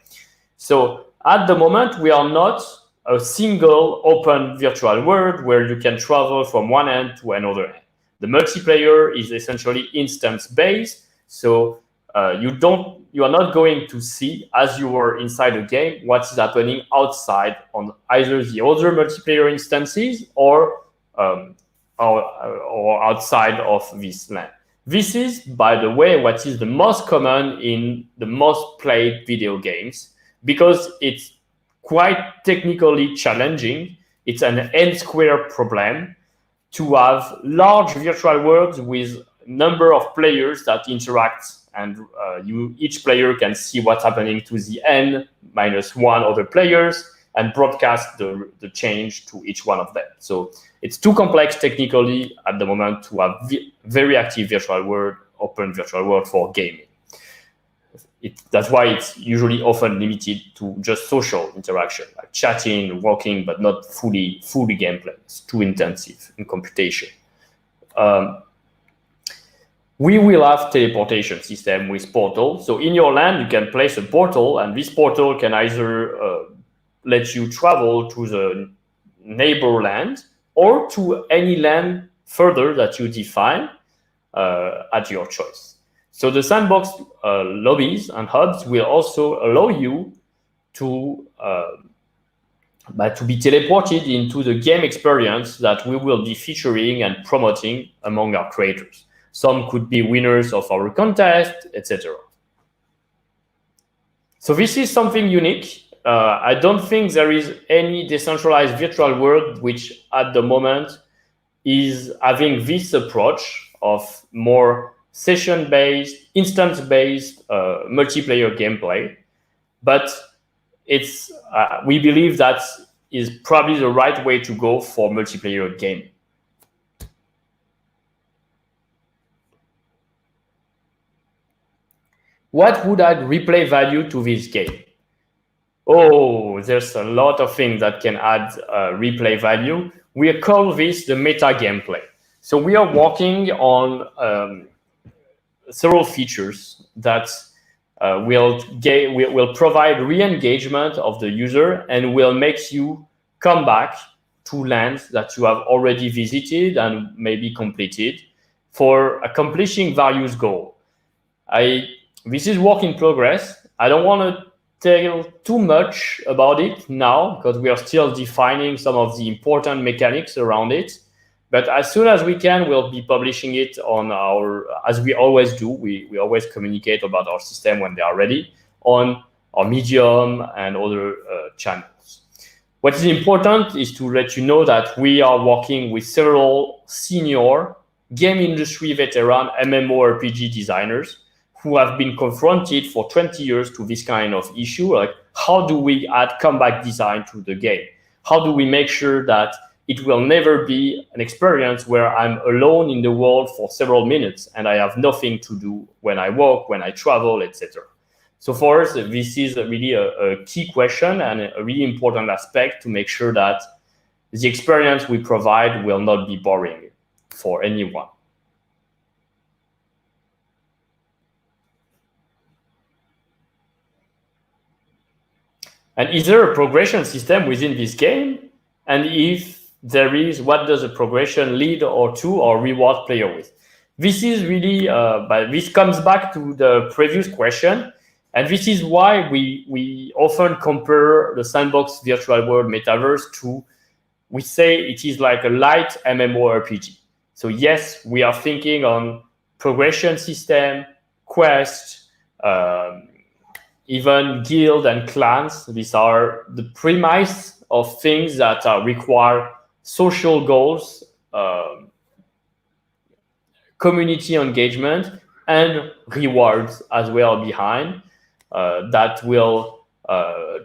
So at the moment, we are not a single open virtual world where you can travel from one end to another end. The multiplayer is essentially instance-based, so you are not going to see, as you are inside a game, what is happening outside on either the other multiplayer instances or outside of this LAN. This is, by the way, what is the most common in the most played video games, because it's quite technically challenging. It's an n-square problem to have large virtual worlds with number of players that interact, and each player can see what's happening to the n-1 other players and broadcast the change to each one of them. So it's too complex technically at the moment to have very active virtual world, open virtual world for gaming. That's why it's usually often limited to just social interaction, like chatting, walking, but not fully gameplay. It's too intensive in computation. We will have teleportation system with portal. So in your LAN, you can place a portal, and this portal can either let you travel to the neighbor land or to any LAN further that you define at your choice. So the sandbox lobbies and hubs will also allow you to be teleported into the game experience that we will be featuring and promoting among our creators. Some could be winners of our contest, etc. So this is something unique. I don't think there is any decentralized virtual world which at the moment is having this approach of more session-based, instance-based multiplayer gameplay, but it's we believe that is probably the right way to go for multiplayer gaming. What would add replay value to this game? Oh, there's a lot of things that can add replay value. We call this the meta gameplay. So we are working on several features that will provide re-engagement of the user and will make you come back to lands that you have already visited and maybe completed for accomplishing various goals. This is work in progress. I don't want to tell too much about it now because we are still defining some of the important mechanics around it. But as soon as we can, we'll be publishing it on as we always do, we always communicate about our system when they are ready, on our Medium and other channels. What is important is to let you know that we are working with several senior game industry veteran MMORPG designers who have been confronted for 20 years to this kind of issue, like how do we add comeback design to the game? How do we make sure that it will never be an experience where I'm alone in the world for several minutes and I have nothing to do when I walk, when I travel, etc. So for us, this is really a key question and a really important aspect to make sure that the experience we provide will not be boring for anyone. And is there a progression system within this game? And if there is, what does a progression lead or to or reward player with? This is really, but this comes back to the previous question. And this is why we often compare the Sandbox virtual world metaverse to, we say it is like a light MMORPG. So yes, we are thinking on progression system, quest, even guild and clans. These are the premise of things that require social goals, community engagement, and rewards as well behind, that will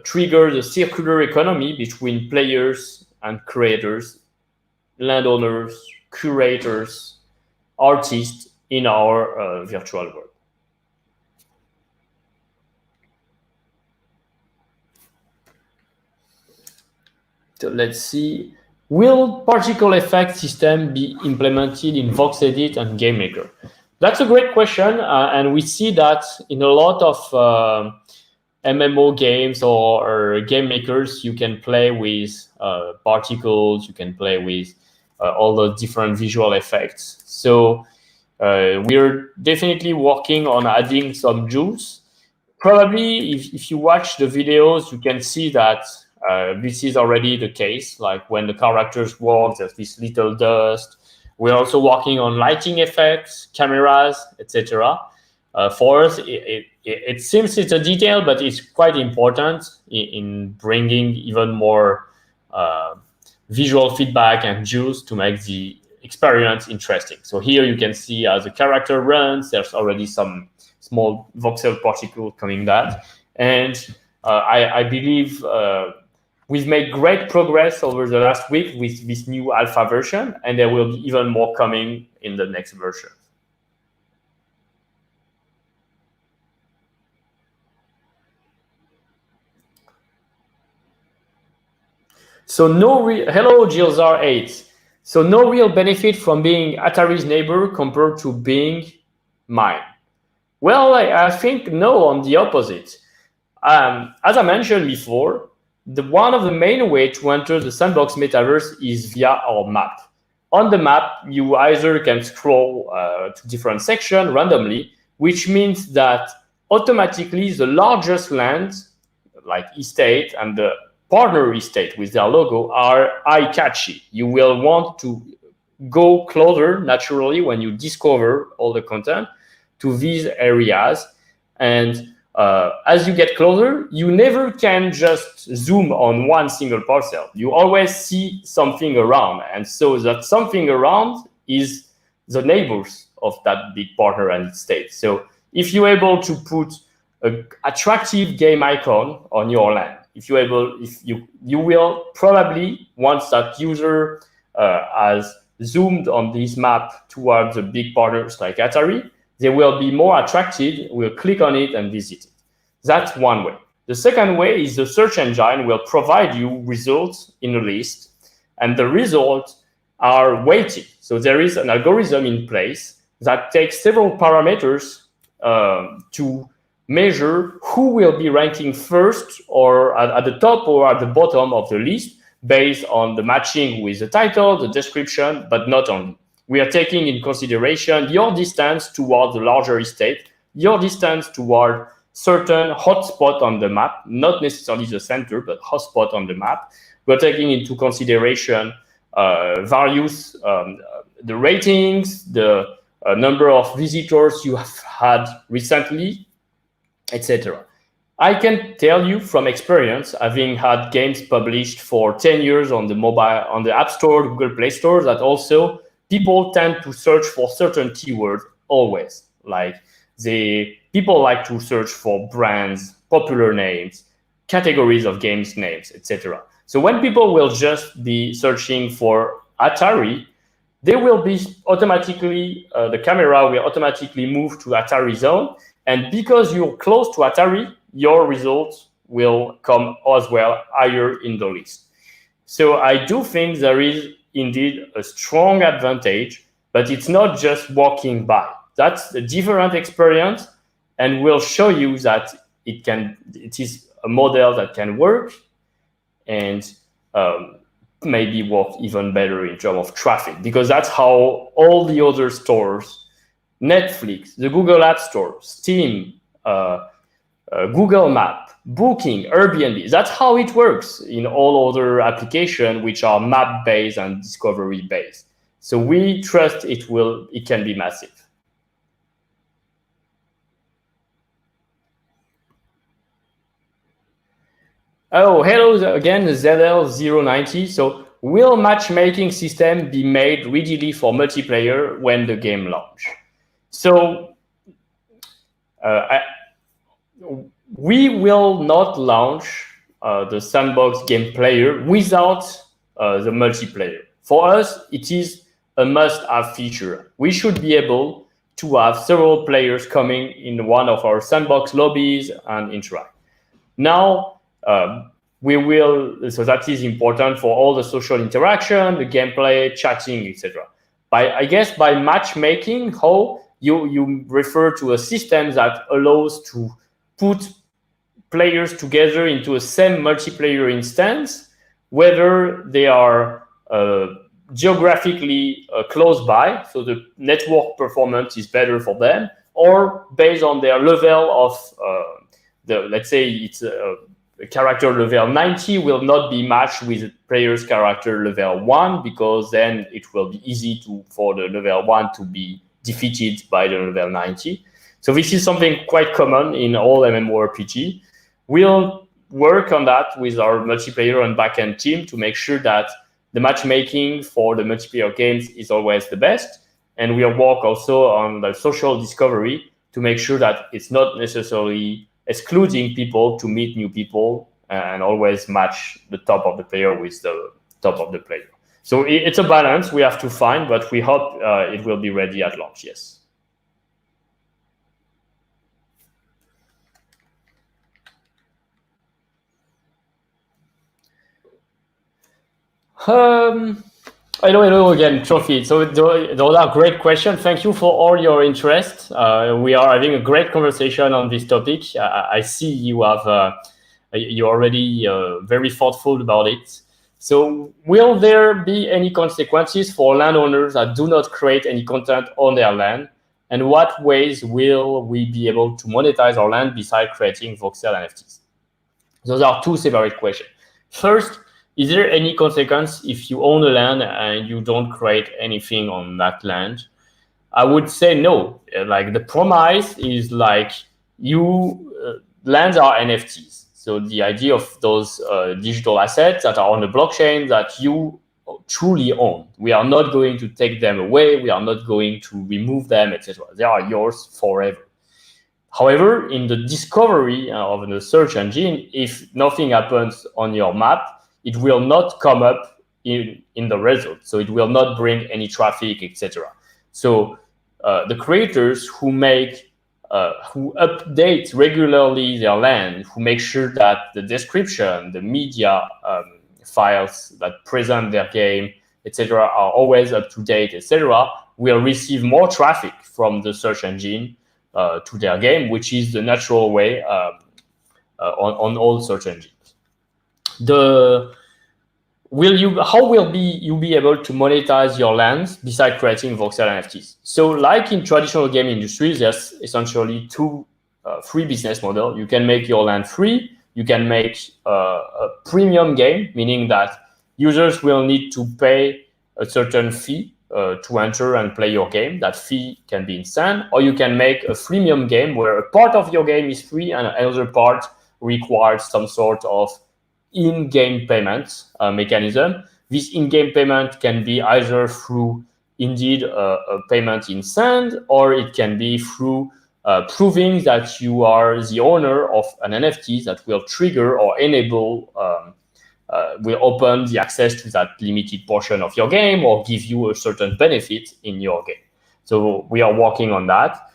trigger the circular economy between players and creators, landowners, curators, artists in our virtual world. So let's see. Will particle effect system be implemented in VoxEdit and GameMaker? That's a great question, and we see that in a lot of MMO games or game makers. You can play with particles, you can play with all the different visual effects. So we're definitely working on adding some juice. Probably if you watch the videos, you can see that this is already the case. Like when the characters walk, there's this little dust. We're also working on lighting effects, cameras, etc. For us, it seems it's a detail, but it's quite important in bringing even more visual feedback and juice to make the experience interesting. So here you can see as the character runs, there's already some small voxel particle coming that. And I believe we've made great progress over the last week with this new alpha version, and there will be even more coming in the next version. So hello Gilzar8. So no real benefit from being Atari's neighbor compared to being mine. Well, I think no, on the opposite. As I mentioned before, one of the main ways to enter the Sandbox metaverse is via our map. On the map, you either can scroll to different sections randomly, which means that automatically the largest lands, like estate and the partner estate with their logo, are eye-catchy. You will want to go closer naturally when you discover all the content to these areas. And as you get closer, you never can just zoom on one single parcel. You always see something around. And so that something around is the neighbors of that big partner and estate. So if you're able to put an attractive game icon on your land, you will probably, once that user has zoomed on this map towards the big partners like Atari, they will be more attracted, will click on it and visit it. That's one way. The second way is the search engine will provide you results in a list, and the results are weighted. So there is an algorithm in place that takes several parameters to measure who will be ranking first or at the top or at the bottom of the list based on the matching with the title, the description, but not only. We are taking in consideration your distance toward the larger estate, your distance toward certain hotspot on the map, not necessarily the center, but hotspot on the map. We're taking into consideration various, the ratings, the number of visitors you have had recently, etc. I can tell you from experience, having had games published for 10 years on the mobile, on the App Store, Google Play Store, that also people tend to search for certain keywords always. Like people like to search for brands, popular names, categories of games names, etc. So when people will just be searching for Atari, they will be automatically, the camera will automatically move to Atari zone. And because you're close to Atari, your results will come as well higher in the list. So I do think there is indeed a strong advantage, but it's not just walking by. That's a different experience, and we'll show you that it is a model that can work and maybe work even better in terms of traffic, because that's how all the other stores, Netflix, the Google App Store, Steam, Google Map, Booking, Airbnb. That's how it works in all other applications which are map-based and discovery-based. So we trust it can be massive. Oh, hello again, ZL090. So will matchmaking system be made readily for multiplayer when the game launch? So we will not launch the Sandbox game player without the multiplayer. For us, it is a must-have feature. We should be able to have several players coming in one of our Sandbox lobbies and interact. Now, so that is important for all the social interaction, the gameplay, chatting, etc. I guess by matchmaking, how you refer to a system that allows to put players together into a same multiplayer instance, whether they are geographically close by, so the network performance is better for them, or based on their level of let's say it's a character level 90 will not be matched with player's character level 1, because then it will be easy for the level 1 to be defeated by the level 90. So this is something quite common in all MMORPG. We'll work on that with our multiplayer and backend team to make sure that the matchmaking for the multiplayer games is always the best. And we'll work also on the social discovery to make sure that it's not necessarily excluding people to meet new people and always match the top of the player with the top of the player. So it's a balance we have to find, but we hope it will be ready at launch, yes. Hello again, Trophy. So those are great questions. Thank you for all your interest. We are having a great conversation on this topic. I see you have you're already very thoughtful about it. So will there be any consequences for landowners that do not create any content on their land? And what ways will we be able to monetize our land besides creating Voxel NFTs? Those are two separate questions. First, is there any consequence if you own a land and you don't create anything on that land? I would say no. Like the promise is like lands are NFTs. So the idea of those digital assets that are on the blockchain that you truly own. We are not going to take them away. We are not going to remove them, etc. They are yours forever. However, in the discovery of the search engine, if nothing happens on your map, it will not come up in the results. So it will not bring any traffic, etc. So the creators who update regularly their land, who make sure that the description, the media files that present their game, etc., are always up to date, etc., will receive more traffic from the search engine to their game, which is the natural way on all search engines. How will you be able to monetize your lands besides creating Voxel NFTs? So like in traditional game industries, there's essentially three business models. You can make your land free. You can make a premium game, meaning that users will need to pay a certain fee to enter and play your game. That fee can be insane. Or you can make a freemium game where a part of your game is free and another part requires some sort of in-game payment mechanism. This in-game payment can be either through indeed a payment in sand, or it can be through proving that you are the owner of an NFT that will trigger or enable, will open the access to that limited portion of your game or give you a certain benefit in your game. So we are working on that.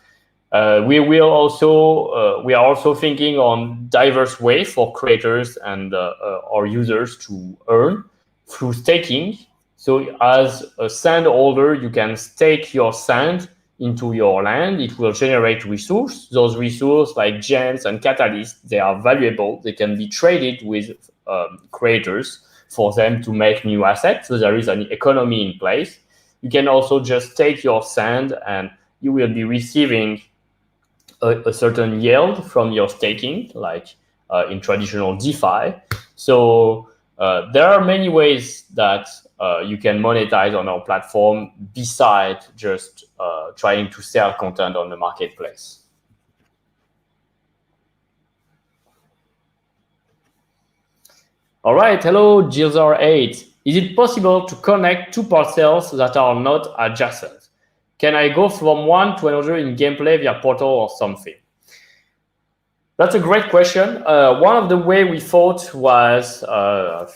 We are also thinking on diverse ways for creators and our users to earn through staking. So as a sand holder, you can stake your sand into your land. It will generate resources. Those resources like gems and catalysts, they are valuable. They can be traded with creators for them to make new assets. So there is an economy in place. You can also just take your sand and you will be receiving a certain yield from your staking, like in traditional DeFi. So there are many ways that you can monetize on our platform besides just trying to sell content on the marketplace. All right, hello, Gilzar8. Is it possible to connect two parcels that are not adjacent? Can I go from one to another in gameplay via portal or something? That's a great question. One of the way we thought was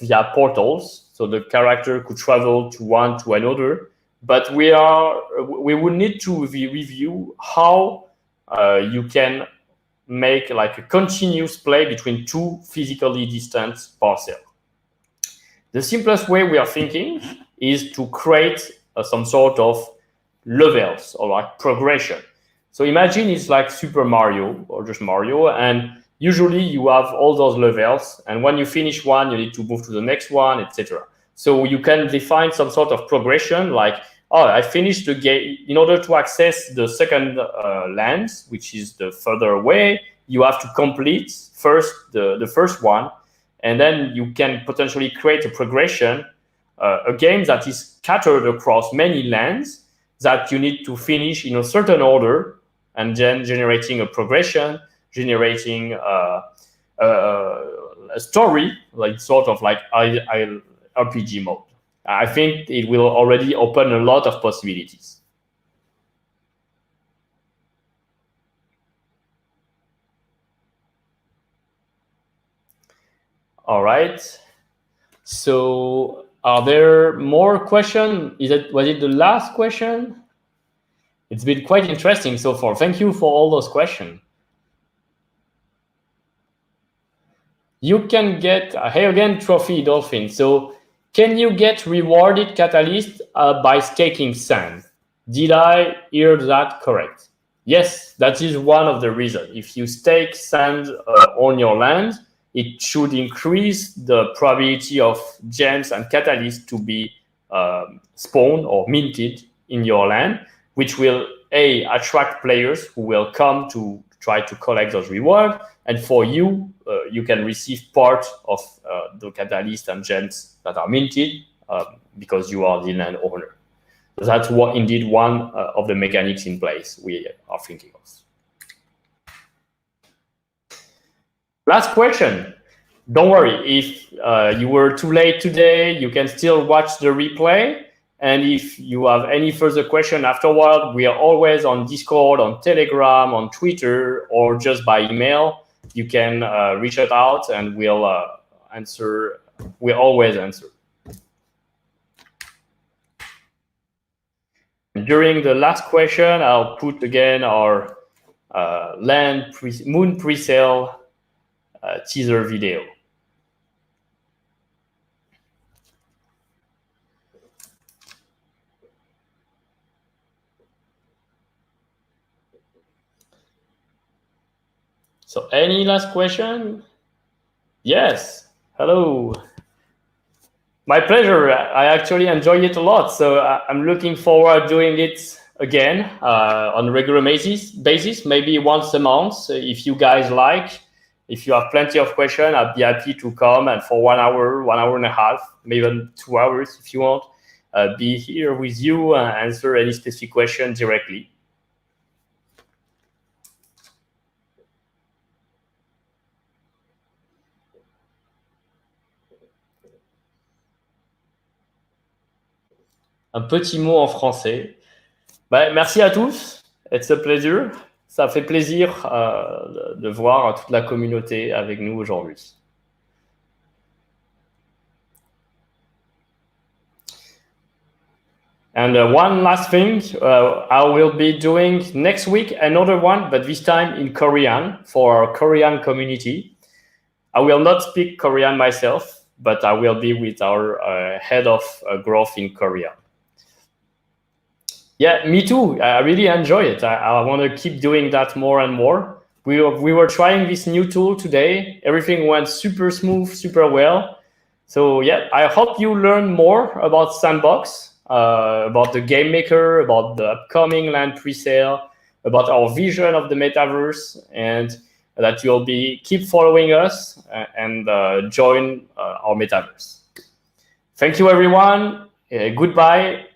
via portals, so the character could travel to one to another. But we would need to review how you can make like a continuous play between two physically distant parcels. The simplest way we are thinking is to create some sort of levels or like progression. So imagine it's like Super Mario or just Mario, and usually you have all those levels, and when you finish one, you need to move to the next one, etc. So you can define some sort of progression, like, oh, I finished the game. In order to access the second land, which is the further away, you have to complete first the first one, and then you can potentially create a progression, a game that is scattered across many lands that you need to finish in a certain order, and then generating a progression, generating a story, like sort of like RPG mode. I think it will already open a lot of possibilities. All right. So are there more questions? Was it the last question? It's been quite interesting so far. Thank you for all those questions. You can get a Hey Again trophy, Dolphin. So can you get rewarded Catalyst by staking sand? Did I hear that correct? Yes, that is one of the reasons. If you stake sand on your land, it should increase the probability of gems and catalysts to be spawned or minted in your land, which will attract players who will come to try to collect those rewards, and for you, you can receive part of the catalyst and gems that are minted because you are the land owner. So that's indeed one of the mechanics in place we are thinking of. Last question. Don't worry, if you were too late today, you can still watch the replay. And if you have any further question afterward, we are always on Discord, on Telegram, on Twitter, or just by email. You can reach us out and we'll answer. We'll always answer. During the last question, I'll put again our moon presale teaser video. So any last question? Yes. Hello. My pleasure. I actually enjoy it a lot. So I'm looking forward to doing it again on a regular basis, maybe once a month. If you guys like, if you have plenty of questions, I'd be happy to come and for 1 hour, 1 hour and a half, maybe even 2 hours if you want, be here with you and answer any specific question directly. Un petit mot en français. Merci à tous. It's a pleasure. Ça fait plaisir de voir toute la communauté avec nous aujourd'hui. And one last thing, I will be doing next week another one, but this time in Korean for our Korean community. I will not speak Korean myself, but I will be with our head of growth in Korea. Yeah, me too. I really enjoy it. I want to keep doing that more and more. We were trying this new tool today. Everything went super smooth, super well. So yeah, I hope you learn more about Sandbox, about the game maker, about the upcoming land presale, about our vision of the metaverse, and that you'll keep following us and join our metaverse. Thank you, everyone. Goodbye.